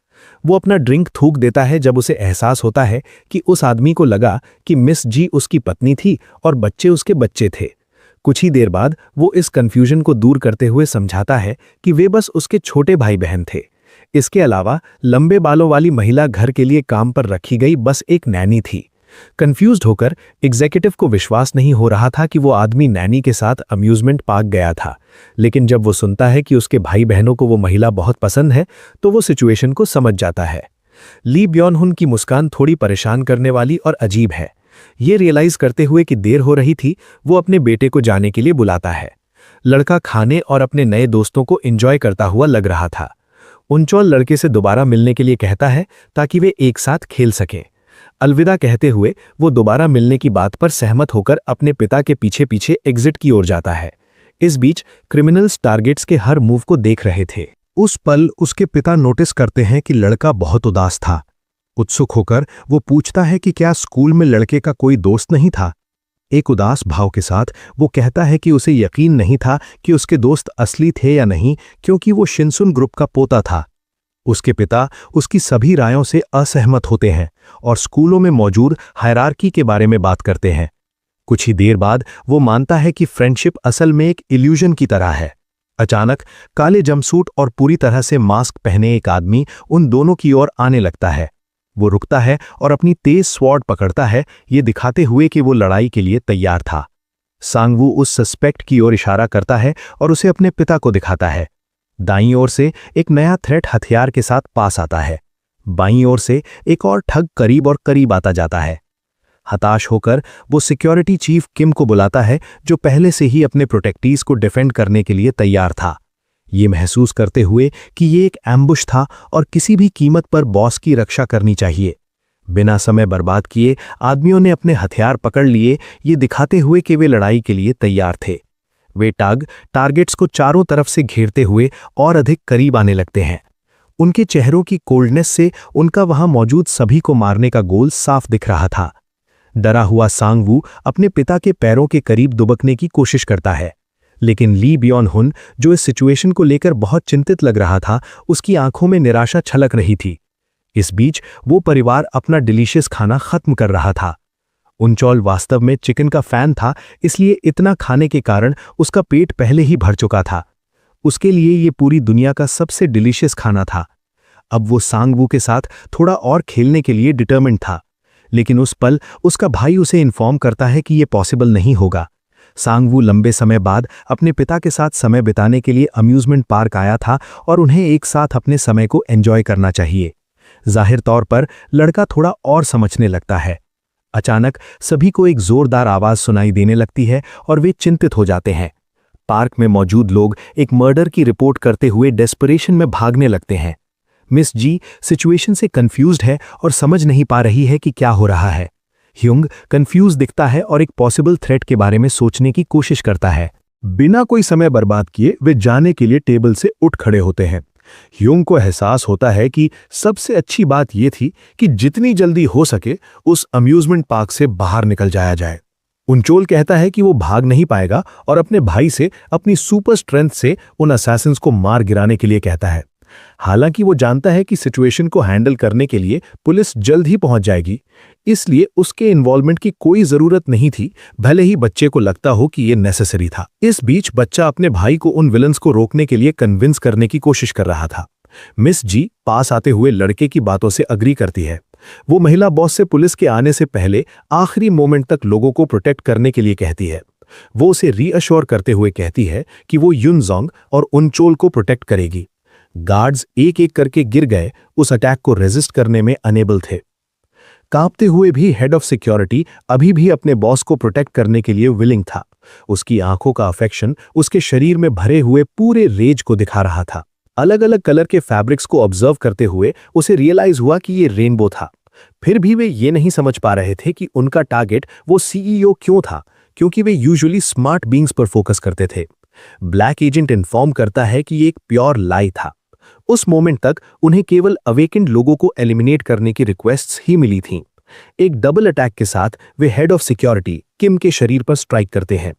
वो अपना ड्रिंक थूक देता है जब उसे एहसास होता है कि उस आदमी को लगा कि मिस जी उसकी पत्नी थी और बच्चे उसके बच्चे थे। कुछ ही देर बाद वो इस कंफ्यूजन को दूर करते हुए समझाता है कि वे बस उसके छोटे भाई बहन थे। इसके अलावा लंबे बालों वाली महिला घर के लिए काम पर रखी गई बस एक नैनी थी। कंफ्यूज्ड होकर एग्जीक्यूटिव को विश्वास नहीं हो रहा था कि वो आदमी नैनी के साथ अम्यूजमेंट पार्क गया था, लेकिन जब वो सुनता है कि उसके भाई बहनों को वो महिला बहुत पसंद है तो वो सिचुएशन को समझ जाता है। ली ब्योन हुन की मुस्कान थोड़ी परेशान करने वाली और अजीब है। ये रियलाइज करते हुए कि देर हो रही थी, वो अपने बेटे को जाने के लिए बुलाता है। लड़का खाने और अपने नए दोस्तों को एंजॉय करता हुआ लग रहा था। उनचोल लड़के से दोबारा मिलने के लिए कहता है ताकि वे एक साथ खेल सकें। अलविदा कहते हुए वो दोबारा मिलने की बात पर सहमत होकर अपने पिता के पीछे पीछे एग्जिट की ओर जाता है। इस बीच क्रिमिनल्स टारगेट्स के हर मूव को देख रहे थे। उस पल उसके पिता नोटिस करते हैं कि लड़का बहुत उदास था। उत्सुक होकर वो पूछता है कि क्या स्कूल में लड़के का कोई दोस्त नहीं था। एक उदास भाव के साथ वो कहता है कि उसे यकीन नहीं था कि उसके दोस्त असली थे या नहीं, क्योंकि वो शिनसुन ग्रुप का पोता था। उसके पिता उसकी सभी रायों से असहमत होते हैं और स्कूलों में मौजूद हायरार्की के बारे में बात करते हैं। कुछ ही देर बाद वो मानता है कि फ्रेंडशिप असल में एक इल्यूजन की तरह है। अचानक काले जंपसूट और पूरी तरह से मास्क पहने एक आदमी उन दोनों की ओर आने लगता है। वो रुकता है और अपनी तेज स्वॉर्ड पकड़ता है, ये दिखाते हुए कि वो लड़ाई के लिए तैयार था। सांगवू उस सस्पेक्ट की ओर इशारा करता है और उसे अपने पिता को दिखाता है। दाईं ओर से एक नया थ्रेट हथियार के साथ पास आता है। बाईं ओर से एक और ठग करीब और करीब आता जाता है। हताश होकर वो सिक्योरिटी चीफ किम को बुलाता है, जो पहले से ही अपने प्रोटेक्टीज को डिफेंड करने के लिए तैयार था। ये महसूस करते हुए कि ये एक एम्बुश था और किसी भी कीमत पर बॉस की रक्षा करनी चाहिए। बिना समय बर्बाद किए आदमियों ने अपने हथियार पकड़ लिए, ये दिखाते हुए कि वे लड़ाई के लिए तैयार थे। वे टारगेट्स को चारों तरफ से घेरते हुए और अधिक करीब आने लगते हैं। उनके चेहरों की कोल्डनेस से उनका वहां मौजूद सभी को मारने का गोल साफ दिख रहा था। डरा हुआ सांगवू अपने पिता के पैरों के करीब दुबकने की कोशिश करता है, लेकिन ली ब्योन हुन, जो इस सिचुएशन को लेकर बहुत चिंतित लग रहा था, उसकी आंखों में निराशा छलक रही थी। इस बीच वो परिवार अपना डिलीशियस खाना खत्म कर रहा था। उनचोल वास्तव में चिकन का फैन था, इसलिए इतना खाने के कारण उसका पेट पहले ही भर चुका था। उसके लिए ये पूरी दुनिया का सबसे डिलीशियस खाना था। अब वो सांगवू के साथ थोड़ा और खेलने के लिए डिटर्मिन्ड था, लेकिन उस पल उसका भाई उसे इन्फॉर्म करता है कि ये पॉसिबल नहीं होगा। सांगवू लंबे समय बाद अपने पिता के साथ समय बिताने के लिए अम्यूजमेंट पार्क आया था और उन्हें एक साथ अपने समय को एंजॉय करना चाहिए। जाहिर तौर पर लड़का थोड़ा और समझने लगता है। अचानक सभी को एक जोरदार आवाज सुनाई देने लगती है और वे चिंतित हो जाते हैं। पार्क में मौजूद लोग एक मर्डर की रिपोर्ट करते हुए डेस्परेशन में भागने लगते हैं। मिस जी सिचुएशन से कंफ्यूज्ड है और समझ नहीं पा रही है कि क्या हो रहा है। ह्यूंग कंफ्यूज दिखता है और एक पॉसिबल थ्रेट के बारे में सोचने की कोशिश करता है। बिना कोई समय बर्बाद किए वे जाने के लिए टेबल से उठ खड़े होते हैं। ह्यूंग को एहसास होता है कि सबसे अच्छी बात यह थी कि जितनी जल्दी हो सके उस अम्यूजमेंट पार्क से बाहर निकल जाया जाए। उनचोल कहता है कि वो भाग नहीं पाएगा और अपने भाई से अपनी सुपर स्ट्रेंथ से उन असैसिन्स को मार गिराने के लिए कहता है। हालांकि वो जानता है कि सिचुएशन को हैंडल करने के लिए पुलिस जल्द ही पहुंच जाएगी, इसलिए उसके इन्वॉल्वमेंट की कोई जरूरत नहीं थी, भले ही बच्चे को लगता हो कि ये नेसेसरी था। इस बीच बच्चा अपने भाई को उन विलन्स को रोकने के लिए कन्विंस करने की कोशिश कर रहा था। मिस जी पास आते हुए लड़के की बातों से अग्री करती है। वो महिला बॉस से पुलिस के आने से पहले आखिरी मोमेंट तक लोगों को प्रोटेक्ट करने के लिए कहती है। वो उसे रीअश्योर करते हुए कहती है कि वो युनजोंग और उनचोल को प्रोटेक्ट करेगी। गार्ड्स एक एक करके गिर गए, उस अटैक को रेजिस्ट करने में अनेबल थे। कांपते हुए भी हेड ऑफ सिक्योरिटी अभी भी अपने बॉस को प्रोटेक्ट करने के लिए विलिंग था। उसकी आंखों का अफेक्शन उसके शरीर में भरे हुए पूरे रेज को दिखा रहा था। अलग अलग कलर के फैब्रिक्स को ऑब्जर्व करते हुए उसे रियलाइज हुआ कि ये रेनबो था। फिर भी वे ये नहीं समझ पा रहे थे कि उनका टारगेट वो सीईओ क्यों था, क्योंकि वे यूजुअली स्मार्ट बीइंग्स पर फोकस करते थे। ब्लैक एजेंट इन्फॉर्म करता है कि ये एक प्योर लाई था। उस मोमेंट तक उन्हें केवल अवेकेंड लोगों को एलिमिनेट करने की रिक्वेस्ट्स ही मिली थीं। एक डबल अटैक के साथ वे हेड ऑफ सिक्योरिटी किम के शरीर पर स्ट्राइक करते हैं।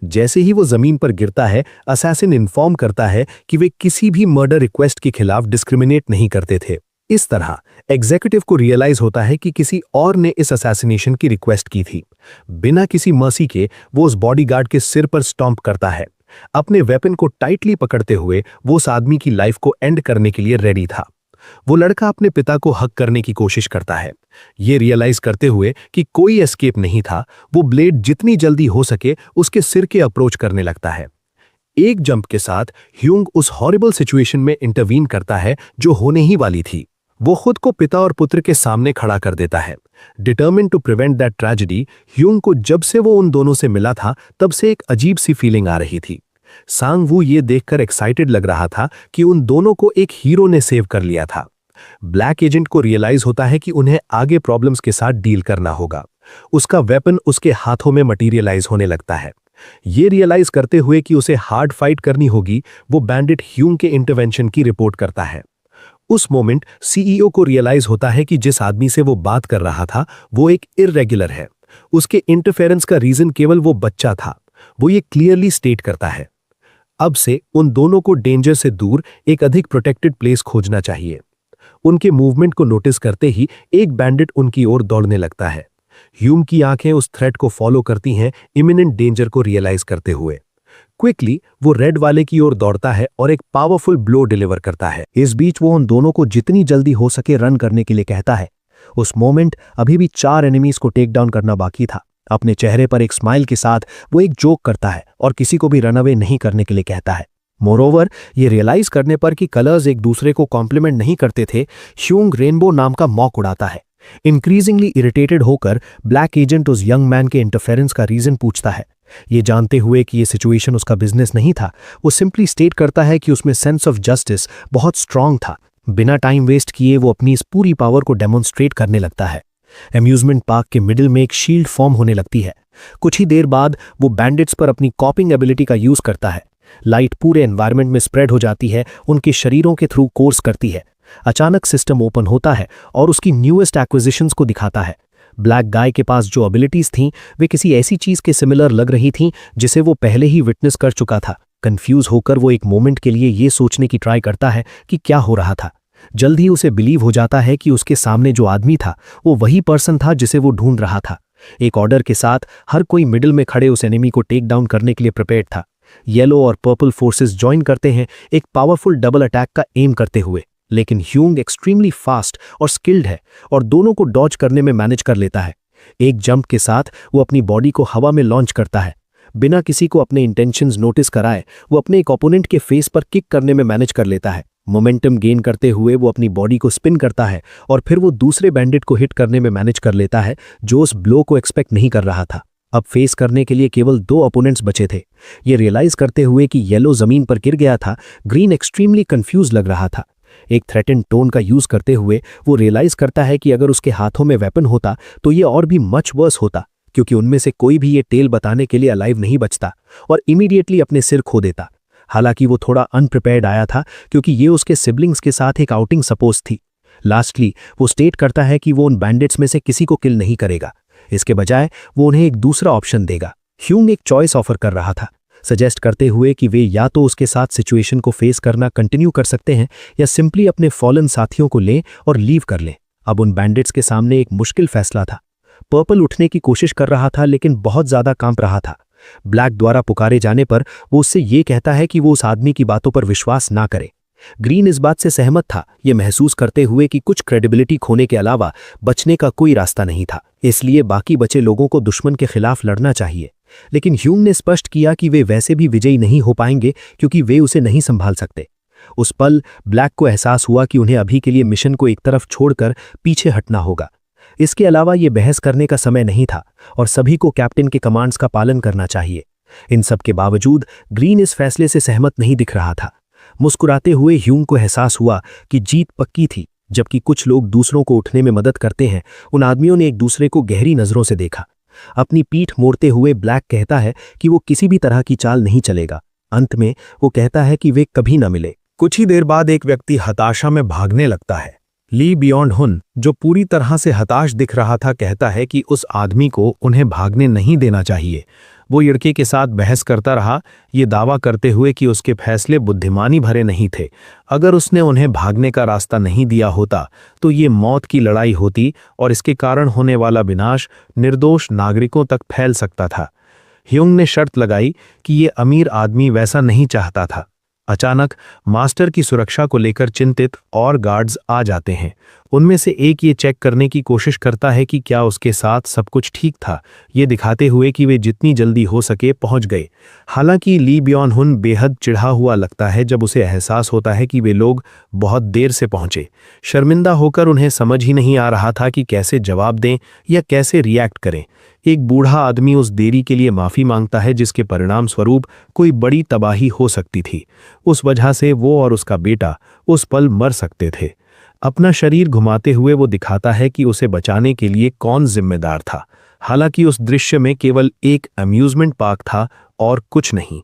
जैसे ही वो जमीन पर गिरता है, असैसिन इन्फॉर्म करता है कि वे किसी भी मर्डर रिक्वेस्ट के खिलाफ डिस्क्रिमिनेट नहीं करते थे। इस तरह एग्जीक्यूटिव को रियलाइज होता है कि किसी और ने इस असैसिनेशन की रिक्वेस्ट की थी। बिना किसी मर्सी के वो उस बॉडीगार्ड के सिर पर स्टॉम्प करता है। अपने वेपन को टाइटली पकड़ते हुए वो उस आदमी की लाइफ को एंड करने के लिए रेडी था। वो लड़का अपने पिता को हक करने की कोशिश करता है, ये रियलाइज करते हुए कि कोई एस्केप नहीं था। वो ब्लेड जितनी जल्दी हो सके उसके सिर के अप्रोच करने लगता है। एक जंप के साथ ह्यूंग उस हॉरिबल सिचुएशन में इंटरवीन करता है जो होने ही वाली थी। वो खुद को पिता और पुत्र के सामने खड़ा कर देता है। Determined to prevent that tragedy, Hyung को जब से वो उन दोनों से मिला था तब से एक अजीब सी फीलिंग आ रही थी। सांग वू ये देखकर एक्साइटेड लग रहा था कि उन दोनों को एक हीरो ने सेव कर लिया था। ब्लैक एजेंट को रियलाइज होता है कि उन्हें आगे प्रॉब्लम्स के साथ डील करना होगा। उसका वेपन उसके हाथों में मटीरियलाइज होने लगता है। ये रियलाइज करते हुए कि उसे हार्ड फाइट करनी होगी, वो बैंडिट ह्यूंग के इंटरवेंशन की रिपोर्ट करता है। उस मोमेंट सीईओ को रियलाइज होता है कि जिस आदमी से वो बात कर रहा था वो एक इर्रेगुलर है। उसके इंटरफेरेंस का रीजन केवल वो बच्चा था। वो ये क्लियरली स्टेट करता है। अब से उन दोनों को डेंजर से दूर एक अधिक प्रोटेक्टेड प्लेस खोजना चाहिए। उनके मूवमेंट को नोटिस करते ही एक बैंडिट उनकी ओर दौड़ने लगता है। ह्यूम की आंखें उस थ्रेट को फॉलो करती हैं, इमिनेंट डेंजर को रियलाइज करते हुए। क्विकली वो रेड वाले की ओर दौड़ता है और एक पावरफुल ब्लो डिलीवर करता है। इस बीच वो उन दोनों को जितनी जल्दी हो सके रन करने के लिए कहता है। उस मोमेंट अभी भी 4 एनिमीज को टेक डाउन करना बाकी था। अपने चेहरे पर एक स्माइल के साथ वो एक जोक करता है और किसी को भी रन अवे नहीं करने के लिए कहता है। मोरोवर, ये रियलाइज करने पर कि कलर्स एक दूसरे को कॉम्प्लीमेंट नहीं करते थे, ह्यूंग रेनबो नाम का मॉक उड़ाता है। इंक्रीजिंगली इरिटेटेड होकर ब्लैक एजेंट उस यंग मैन के इंटरफेरेंस का रीजन पूछता है। ये जानते हुए कि ये सिचुएशन उसका बिजनेस नहीं था, वो सिंपली स्टेट करता है कि उसमें सेंस ऑफ जस्टिस बहुत स्ट्रांग था। बिना टाइम वेस्ट किए वो अपनी इस पूरी पावर को डेमोन्स्ट्रेट करने लगता है। अम्यूजमेंट पार्क के मिडिल में एक शील्ड फॉर्म होने लगती है। कुछ ही देर बाद वो बैंडिट्स पर अपनी कॉपिंग एबिलिटी का यूज करता है। लाइट पूरे एनवायरनमेंट में स्प्रेड हो जाती है, उनके शरीरों के थ्रू कोर्स करती है। अचानक सिस्टम ओपन होता है और उसकी न्यूएस्ट एक्विजिशंस को दिखाता है। ब्लैक गाय के पास जो एबिलिटीज थीं वे किसी ऐसी चीज के सिमिलर लग रही थीं जिसे वो पहले ही विटनेस कर चुका था। कंफ्यूज होकर वो एक मोमेंट के लिए ये सोचने की ट्राई करता है कि क्या हो रहा था। जल्द ही उसे बिलीव हो जाता है कि उसके सामने जो आदमी था वो वही पर्सन था जिसे वो ढूंढ रहा था। एक ऑर्डर के साथ हर कोई मिडिल में खड़े उस एनिमी को टेक डाउन करने के लिए प्रिपेयर्ड था। येलो और पर्पल फोर्सेस ज्वाइन करते हैं एक पावरफुल डबल अटैक का एम करते हुए, लेकिन ह्यूंग एक्सट्रीमली फास्ट और स्किल्ड है और दोनों को डॉज करने में मैनेज कर लेता है। एक जंप के साथ वो अपनी बॉडी को हवा में लॉन्च करता है। बिना किसी को अपने इंटेंशंस नोटिस कराए वो अपने एक ओपोनेंट के फेस पर किक करने में मैनेज कर लेता है। मोमेंटम गेन करते हुए वो अपनी बॉडी को स्पिन करता है और फिर वो दूसरे बैंडिट को हिट करने में मैनेज कर लेता है जो उस ब्लो को एक्सपेक्ट नहीं कर रहा था। अब फेस करने के लिए केवल 2 ओपोनेंट्स बचे थे। ये रियलाइज करते हुए कि येलो जमीन पर गिर गया था, ग्रीन एक्सट्रीमली कंफ्यूज लग रहा था। एक थ्रेटेंड टोन का यूज करते हुए वो रियलाइज करता है कि अगर उसके हाथों में वेपन होता तो ये और भी मच वर्स होता, क्योंकि उनमें से कोई भी ये टेल बताने के लिए अलाइव नहीं बचता और इमीडिएटली अपने सिर खो देता। हालांकि वो थोड़ा अनप्रिपेयर्ड आया था क्योंकि ये उसके सिबलिंग्स के साथ एक आउटिंग सपोज थी। लास्टली वो स्टेट करता है कि वो उन बैंडिट्स में से किसी को किल नहीं करेगा। इसके बजाय वो उन्हें एक दूसरा ऑप्शन देगा। ह्यूंग एक चॉइस ऑफर कर रहा था, सजेस्ट करते हुए कि वे या तो उसके साथ सिचुएशन को फेस करना कंटिन्यू कर सकते हैं या सिंपली अपने फॉलन साथियों को लें और लीव कर लें। अब उन बैंडिट्स के सामने एक मुश्किल फैसला था। पर्पल उठने की कोशिश कर रहा था लेकिन बहुत ज्यादा कांप रहा था। ब्लैक द्वारा पुकारे जाने पर वो उससे ये कहता है कि वो उस आदमी की बातों पर विश्वास ना करे। ग्रीन इस बात से सहमत था, ये महसूस करते हुए कि कुछ क्रेडिबिलिटी खोने के अलावा बचने का कोई रास्ता नहीं था, इसलिए बाकी बचे लोगों को दुश्मन के खिलाफ लड़ना चाहिए। लेकिन ह्यूम ने स्पष्ट किया कि वे वैसे भी विजयी नहीं हो पाएंगे क्योंकि वे उसे नहीं संभाल सकते। उस पल ब्लैक को एहसास हुआ कि उन्हें अभी के लिए मिशन को एक तरफ छोड़कर पीछे हटना होगा। इसके अलावा ये बहस करने का समय नहीं था और सभी को कैप्टन के कमांड्स का पालन करना चाहिए। इन सब के बावजूद ग्रीन इस फैसले से सहमत नहीं दिख रहा था। मुस्कुराते हुए ह्यूम को एहसास हुआ कि जीत पक्की थी। जबकि कुछ लोग दूसरों को उठने में मदद करते हैं, उन आदमियों ने एक दूसरे को गहरी नजरों से देखा। अपनी पीठ मोड़ते हुए ब्लैक कहता है कि वो किसी भी तरह की चाल नहीं चलेगा। अंत में वो कहता है कि वे कभी न मिले। कुछ ही देर बाद एक व्यक्ति हताशा में भागने लगता है। ली बियॉन्ड हुन, जो पूरी तरह से हताश दिख रहा था, कहता है कि उस आदमी को उन्हें भागने नहीं देना चाहिए। वो लड़के के साथ बहस करता रहा, ये दावा करते हुए कि उसके फैसले बुद्धिमानी भरे नहीं थे। अगर उसने उन्हें भागने का रास्ता नहीं दिया होता तो ये मौत की लड़ाई होती और इसके कारण होने वाला विनाश निर्दोष नागरिकों तक फैल सकता था। ह्यूंग ने शर्त लगाई कि ये अमीर आदमी वैसा नहीं चाहता था। अचानक मास्टर की सुरक्षा को लेकर चिंतित और गार्ड्स आ जाते हैं। उनमें से एक ये चेक करने की कोशिश करता है कि क्या उसके साथ सब कुछ ठीक था, ये दिखाते हुए कि वे जितनी जल्दी हो सके पहुंच गए। हालांकि ली बियॉन हुन बेहद चिढ़ा हुआ लगता है जब उसे एहसास होता है कि वे लोग बहुत देर से पहुंचे। शर्मिंदा होकर उन्हें समझ ही नहीं आ रहा था कि कैसे जवाब दें या कैसे रिएक्ट करें। एक बूढ़ा आदमी उस देरी के लिए माफी मांगता है जिसके परिणाम स्वरूप कोई बड़ी तबाही हो सकती थी। उस वजह से वो और उसका बेटा उस पल मर सकते थे। अपना शरीर घुमाते हुए वो दिखाता है कि उसे बचाने के लिए कौन जिम्मेदार था। हालांकि उस दृश्य में केवल एक अम्यूजमेंट पार्क था और कुछ नहीं।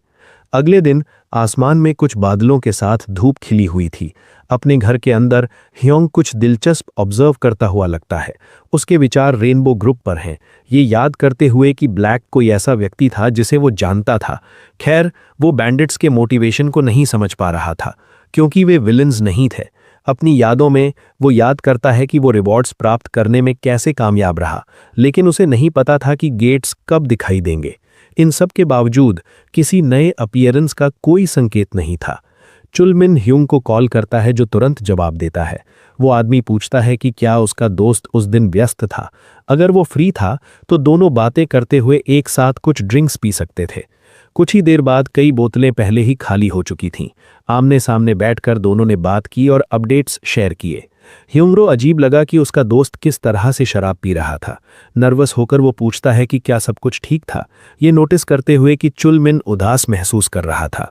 अगले दिन आसमान में कुछ बादलों के साथ धूप खिली हुई थी। अपने घर के अंदर ह्योंग कुछ दिलचस्प ऑब्जर्व करता हुआ लगता है। उसके विचार रेनबो ग्रुप पर हैं, ये याद करते हुए कि ब्लैक कोई ऐसा व्यक्ति था जिसे वो जानता था। खैर, वो बैंडिट्स के मोटिवेशन को नहीं समझ पा रहा था क्योंकि वे विलन्स नहीं थे। अपनी यादों में वो याद करता है कि वो रिवॉर्ड्स प्राप्त करने में कैसे कामयाब रहा, लेकिन उसे नहीं पता था कि गेट्स कब दिखाई देंगे। इन सब के बावजूद किसी नए अपीयरेंस का कोई संकेत नहीं था। चुलमिन ह्यूंग को कॉल करता है जो तुरंत जवाब देता है। वो आदमी पूछता है कि क्या उसका दोस्त उस दिन व्यस्त था। अगर वो फ्री था तो दोनों बातें करते हुए एक साथ कुछ ड्रिंक्स पी सकते थे। कुछ ही देर बाद कई बोतलें पहले ही खाली हो चुकी थीं। आमने सामने बैठकर दोनों ने बात की और अपडेट्स शेयर किए। ह्यूंग अजीब लगा कि उसका दोस्त किस तरह से शराब पी रहा था। नर्वस होकर वो पूछता है कि क्या सब कुछ ठीक था, ये नोटिस करते हुए कि चुलमिन उदास महसूस कर रहा था।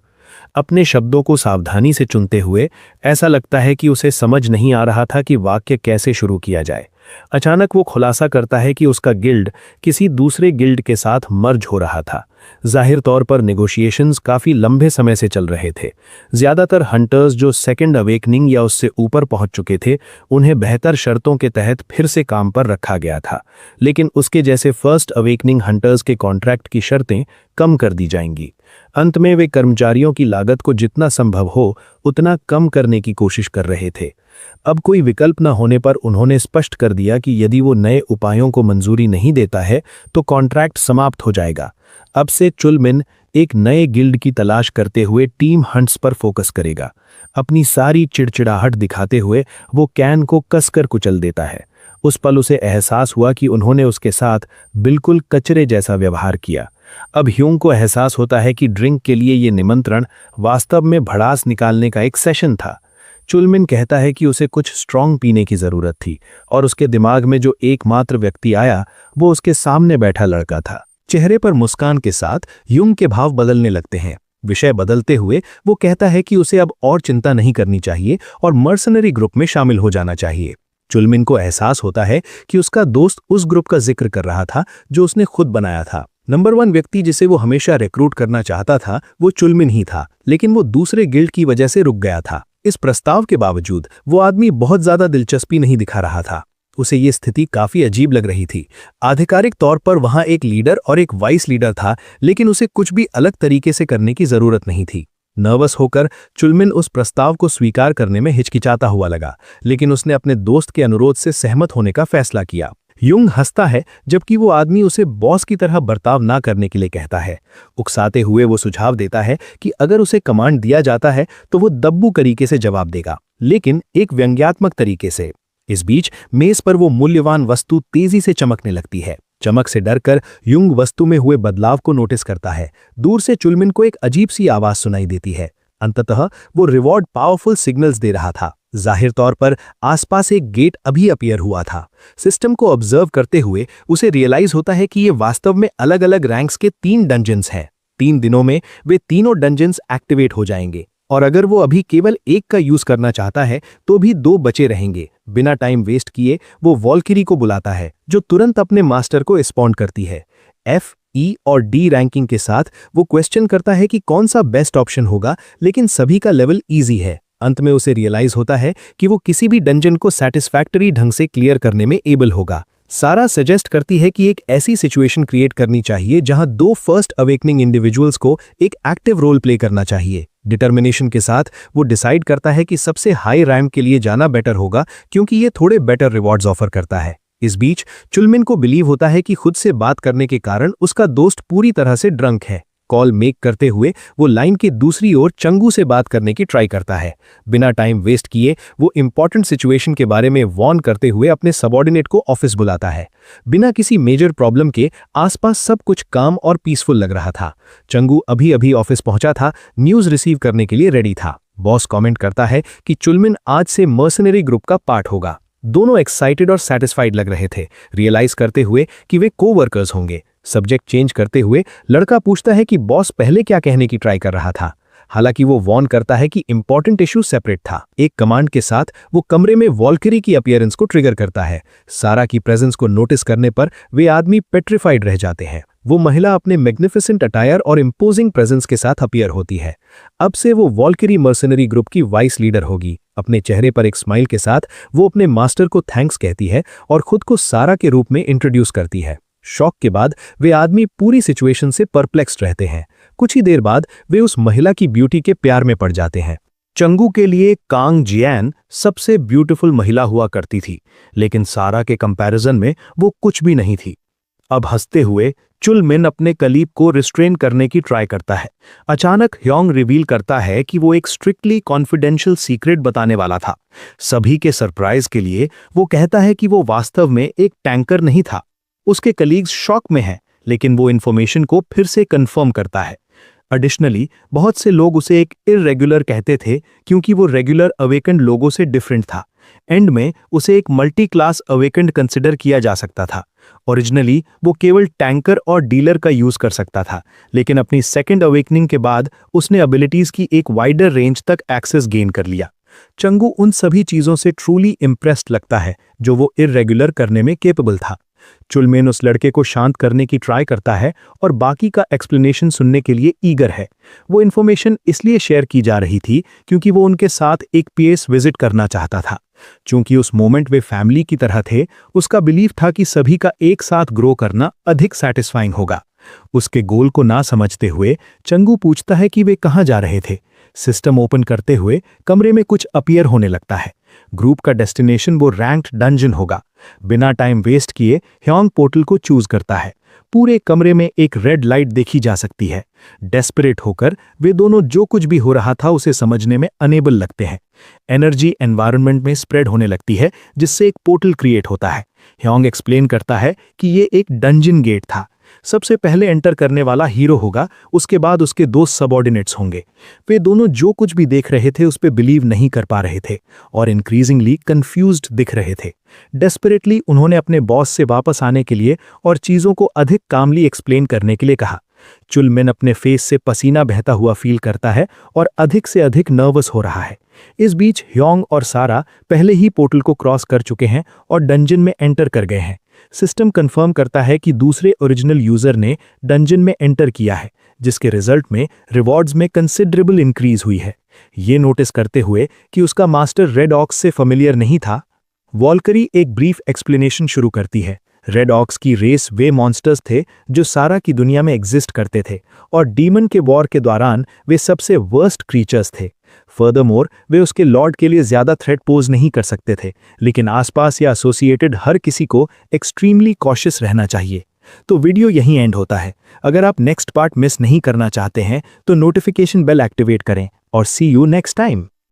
अपने शब्दों को सावधानी से चुनते हुए ऐसा लगता है कि उसे समझ नहीं आ रहा था कि वाक्य कैसे शुरू किया जाए। अचानक वो खुलासा करता है कि उसका गिल्ड किसी दूसरे गिल्ड के साथ मर्ज हो रहा था। जाहिर तौर पर नेगोशिएशंस काफ़ी लंबे समय से चल रहे थे। ज़्यादातर हंटर्स जो सेकेंड अवेकनिंग या उससे ऊपर पहुंच चुके थे, उन्हें बेहतर शर्तों के तहत फिर से काम पर रखा गया था, लेकिन उसके जैसे फर्स्ट अवेकनिंग हंटर्स के कॉन्ट्रैक्ट की शर्तें कम कर दी जाएंगी। अंत में वे कर्मचारियों की लागत को जितना संभव हो उतना कम करने की कोशिश कर रहे थे। अब कोई विकल्प न होने पर उन्होंने स्पष्ट कर दिया कि यदि वो नए उपायों को मंजूरी नहीं देता है तो कॉन्ट्रैक्ट समाप्त हो जाएगा। अब से चुलमिन एक नए गिल्ड की तलाश करते हुए टीम हंट्स पर फोकस करेगा। अपनी सारी चिड़चिड़ाहट दिखाते हुए वो कैन को कसकर कुचल देता है। उस पल उसे एहसास हुआ कि उन्होंने उसके साथ बिल्कुल कचरे जैसा व्यवहार किया। अब ह्यूंग को एहसास होता है कि ड्रिंक के लिए ये निमंत्रण वास्तव में भड़ास निकालने का एक सेशन था। चुलमिन कहता है कि उसे कुछ स्ट्रॉन्ग पीने की जरूरत थी और उसके दिमाग में जो एकमात्र व्यक्ति आया वो उसके सामने बैठा लड़का था। चेहरे पर मुस्कान के साथ ह्यूंग के भाव बदलने लगते हैं। विषय बदलते हुए वो कहता है कि उसे अब और चिंता नहीं करनी चाहिए और मर्सनरी ग्रुप में शामिल हो जाना चाहिए। चुलमिन को एहसास होता है कि उसका दोस्त उस ग्रुप का जिक्र कर रहा था जो उसने खुद बनाया था। नंबर 1 व्यक्ति जिसे वो हमेशा रिक्रूट करना चाहता था वो चुलमिन ही था, लेकिन वो दूसरे गिल्ड की वजह से रुक गया था। इस प्रस्ताव के बावजूद वो आदमी बहुत ज्यादा दिलचस्पी नहीं दिखा रहा था। उसे ये स्थिति काफी अजीब लग रही थी। आधिकारिक तौर पर वहां एक लीडर और एक वाइस लीडर था, लेकिन उसे कुछ भी अलग तरीके से करने की जरूरत नहीं थी। नर्वस होकर चुलमिन उस प्रस्ताव को स्वीकार करने में हिचकिचाता हुआ लगा, लेकिन उसने अपने दोस्त के अनुरोध से सहमत होने का फैसला किया। युंग हंसता है जबकि वो आदमी उसे बॉस की तरह बर्ताव ना करने के लिए कहता है। उकसाते हुए वो सुझाव देता है कि अगर उसे कमांड दिया जाता है तो वो दब्बू तरीके से जवाब देगा, लेकिन एक व्यंग्यात्मक तरीके से। इस बीच मेज पर वो मूल्यवान वस्तु तेजी से चमकने लगती है। चमक से डरकर युंग वस्तु में हुए बदलाव को नोटिस करता है। दूर से चुलमिन को एक अजीब सी आवाज सुनाई देती है। अंततः वो रिवॉर्ड पावरफुल सिग्नल्स दे रहा था। जाहिर तौर पर आसपास एक गेट अभी अपीयर हुआ था। सिस्टम को ऑब्जर्व करते हुए उसे रियलाइज होता है कि ये वास्तव में अलग अलग रैंक्स के 3 डंजन्स हैं। 3 दिनों में वे तीनों डंजन्स एक्टिवेट हो जाएंगे, और अगर वो अभी केवल एक का यूज करना चाहता है तो भी 2 बचे रहेंगे। बिना टाइम वेस्ट किए वो वॉल्किरी को बुलाता है, जो तुरंत अपने मास्टर को रिस्पॉन्ड करती है। एफ, ई और डी रैंकिंग के साथ वो क्वेश्चन करता है कि कौन सा बेस्ट ऑप्शन होगा, लेकिन सभी का लेवल ईजी है। अंत में उसे रियलाइज होता है कि वो किसी भी डंजन को सैटिस्फैक्टरी ढंग से क्लियर करने में एबल होगा। सारा सजेस्ट करती है कि एक ऐसी सिचुएशन क्रिएट करनी चाहिए जहां 2 फर्स्ट अवेकनिंग इंडिविजुअल्स को एक एक्टिव रोल प्ले करना चाहिए। डिटर्मिनेशन के साथ वो डिसाइड करता है कि सबसे हाई रैंक के लिए जाना बेटर होगा, क्योंकि ये थोड़े बेटर रिवॉर्ड्स ऑफर करता है। इस बीच चुलमिन को बिलीव होता है कि खुद से बात करने के कारण उसका दोस्त पूरी तरह से ड्रंक है। कॉल मेक करते हुए वो लाइन की दूसरी ओर चंगू से बात करने की ट्राई करता है। बिना टाइम वेस्ट किए वो इंपॉर्टेंट सिचुएशन के बारे में वॉर्न करते हुए अपने सबऑर्डिनेट को ऑफिस बुलाता है। बिना किसी मेजर प्रॉब्लम के आसपास सब कुछ काम और पीसफुल लग रहा था। चंगू अभी अभी ऑफिस पहुंचा था, न्यूज रिसीव करने के लिए रेडी था। बॉस कमेंट करता है कि चुलमिन आज से मर्सनरी ग्रुप का पार्ट होगा। दोनों एक्साइटेड और सैटिस्फाइड लग रहे थे, रियलाइज करते हुए कि वे कोवर्कर्स होंगे। सब्जेक्ट चेंज करते हुए लड़का पूछता है कि बॉस पहले क्या कहने की ट्राई कर रहा था। हालांकि वो वॉर्न करता है कि इंपॉर्टेंट इशू सेपरेट था। एक कमांड के साथ वो कमरे में वॉल्किरी की अपीयरेंस को ट्रिगर करता है। सारा की प्रेजेंस को नोटिस करने पर वे आदमी पेट्रिफाइड रह जाते हैं। वो महिला अपने मैग्निफिसेंट अटायर और इंपोजिंग प्रेजेंस के साथ अपीयर होती है। अब से वो वॉल्किरी मर्सनरी ग्रुप की वाइस लीडर होगी। अपने चेहरे पर एक स्माइल के साथ वो अपने मास्टर को थैंक्स कहती है और खुद को सारा के रूप में इंट्रोड्यूस करती है। शॉक के बाद वे आदमी पूरी सिचुएशन से परप्लेक्स्ड रहते हैं। कुछ ही देर बाद वे उस महिला की ब्यूटी के प्यार में पड़ जाते हैं। चंगू के लिए कांग जियान सबसे ब्यूटीफुल महिला हुआ करती थी, लेकिन सारा के कंपैरिजन में वो कुछ भी नहीं थी। अब हंसते हुए चुलमिन अपने कलीग को रिस्ट्रेन करने की ट्राई करता है। अचानक ह्योंग रिवील करता है कि वो एक स्ट्रिक्टली कॉन्फिडेंशियल सीक्रेट बताने वाला था। सभी के सरप्राइज के लिए वो कहता है कि वो वास्तव में एक टैंकर नहीं था। उसके कलीग्स शॉक में हैं, लेकिन वो इन्फॉर्मेशन को फिर से कंफर्म करता है। एडिशनली बहुत से लोग उसे एक इर्रेगुलर कहते थे क्योंकि वो रेगुलर अवेकेंड लोगों से डिफरेंट था। एंड में उसे एक मल्टी क्लास अवेकेंड कंसिडर किया जा सकता था। ओरिजिनली वो केवल टैंकर और डीलर का यूज कर सकता था, लेकिन अपनी सेकेंड अवेकनिंग के बाद उसने एबिलिटीज की एक वाइडर रेंज तक एक्सेस गेन कर लिया। चंगू उन सभी चीजों से ट्रूली इम्प्रेस्ड लगता है जो वो इर्रेगुलर करने में केपेबल था। चुलमिन उस लड़के को शांत करने की ट्राई करता है और बाकी का एक्सप्लेनेशन सुनने के लिए ईगर है। वो इन्फॉर्मेशन इसलिए शेयर की जा रही थी क्योंकि वो उनके साथ एक पीएस विजिट करना चाहता था। चूंकि उस मोमेंट वे फैमिली की तरह थे, उसका बिलीव था कि सभी का एक साथ ग्रो करना अधिक सैटिस्फाइंग होगा। उसके गोल को ना समझते हुए चंगू पूछता है कि वे कहाँ जा रहे थे। सिस्टम ओपन करते हुए कमरे में कुछ अपीयर होने लगता है। ग्रुप का डेस्टिनेशन वो रैंक्ड डंजन होगा। बिना टाइम वेस्ट किए ह्योंग पोर्टल को चूज करता है। पूरे कमरे में एक रेड लाइट देखी जा सकती है। डेस्परेट होकर वे दोनों जो कुछ भी हो रहा था उसे समझने में अनेबल लगते हैं। एनर्जी एनवायरनमेंट में स्प्रेड होने लगती है, जिससे एक पोर्टल क्रिएट होता है। ह्योंग एक्सप्लेन करता है कि ये एक डंजन गेट था। सबसे पहले एंटर करने वाला हीरो होगा, उसके बाद उसके 2 सबऑर्डिनेट्स होंगे। वे दोनों जो कुछ भी देख रहे थे उस पर बिलीव नहीं कर पा रहे थे और इंक्रीजिंगली कंफ्यूज्ड दिख रहे थे। डेस्परेटली उन्होंने अपने बॉस से वापस आने के लिए और चीजों को अधिक कामली एक्सप्लेन करने के लिए कहा। चुलमिन अपने फेस से पसीना बहता हुआ फील करता है और अधिक से अधिक नर्वस हो रहा है। इस बीच ह्योंग और सारा पहले ही पोर्टल को क्रॉस कर चुके हैं और डंजन में एंटर कर गए हैं। सिस्टम कंफर्म करता है कि दूसरे ओरिजिनल यूजर ने डंजन में एंटर किया है, जिसके रिजल्ट में रिवॉर्ड्स में कंसिडरेबल इंक्रीज हुई है। ये नोटिस करते हुए कि उसका मास्टर रेड ऑक्स से फेमिलियर नहीं था, वॉल्करी एक ब्रीफ एक्सप्लेनेशन शुरू करती है। रेड ऑक्स की रेस वे मॉन्स्टर्स थे जो सारा की दुनिया में एग्जिस्ट करते थे, और डीमन के वॉर के दौरान वे सबसे वर्स्ट क्रीचर्स थे। फर्दरमोर वे उसके लॉर्ड के लिए ज्यादा थ्रेट पोज नहीं कर सकते थे, लेकिन आसपास या एसोसिएटेड हर किसी को एक्सट्रीमली कॉशियस रहना चाहिए। तो वीडियो यहीं एंड होता है। अगर आप नेक्स्ट पार्ट मिस नहीं करना चाहते हैं तो नोटिफिकेशन बेल एक्टिवेट करें, और सी यू नेक्स्ट टाइम।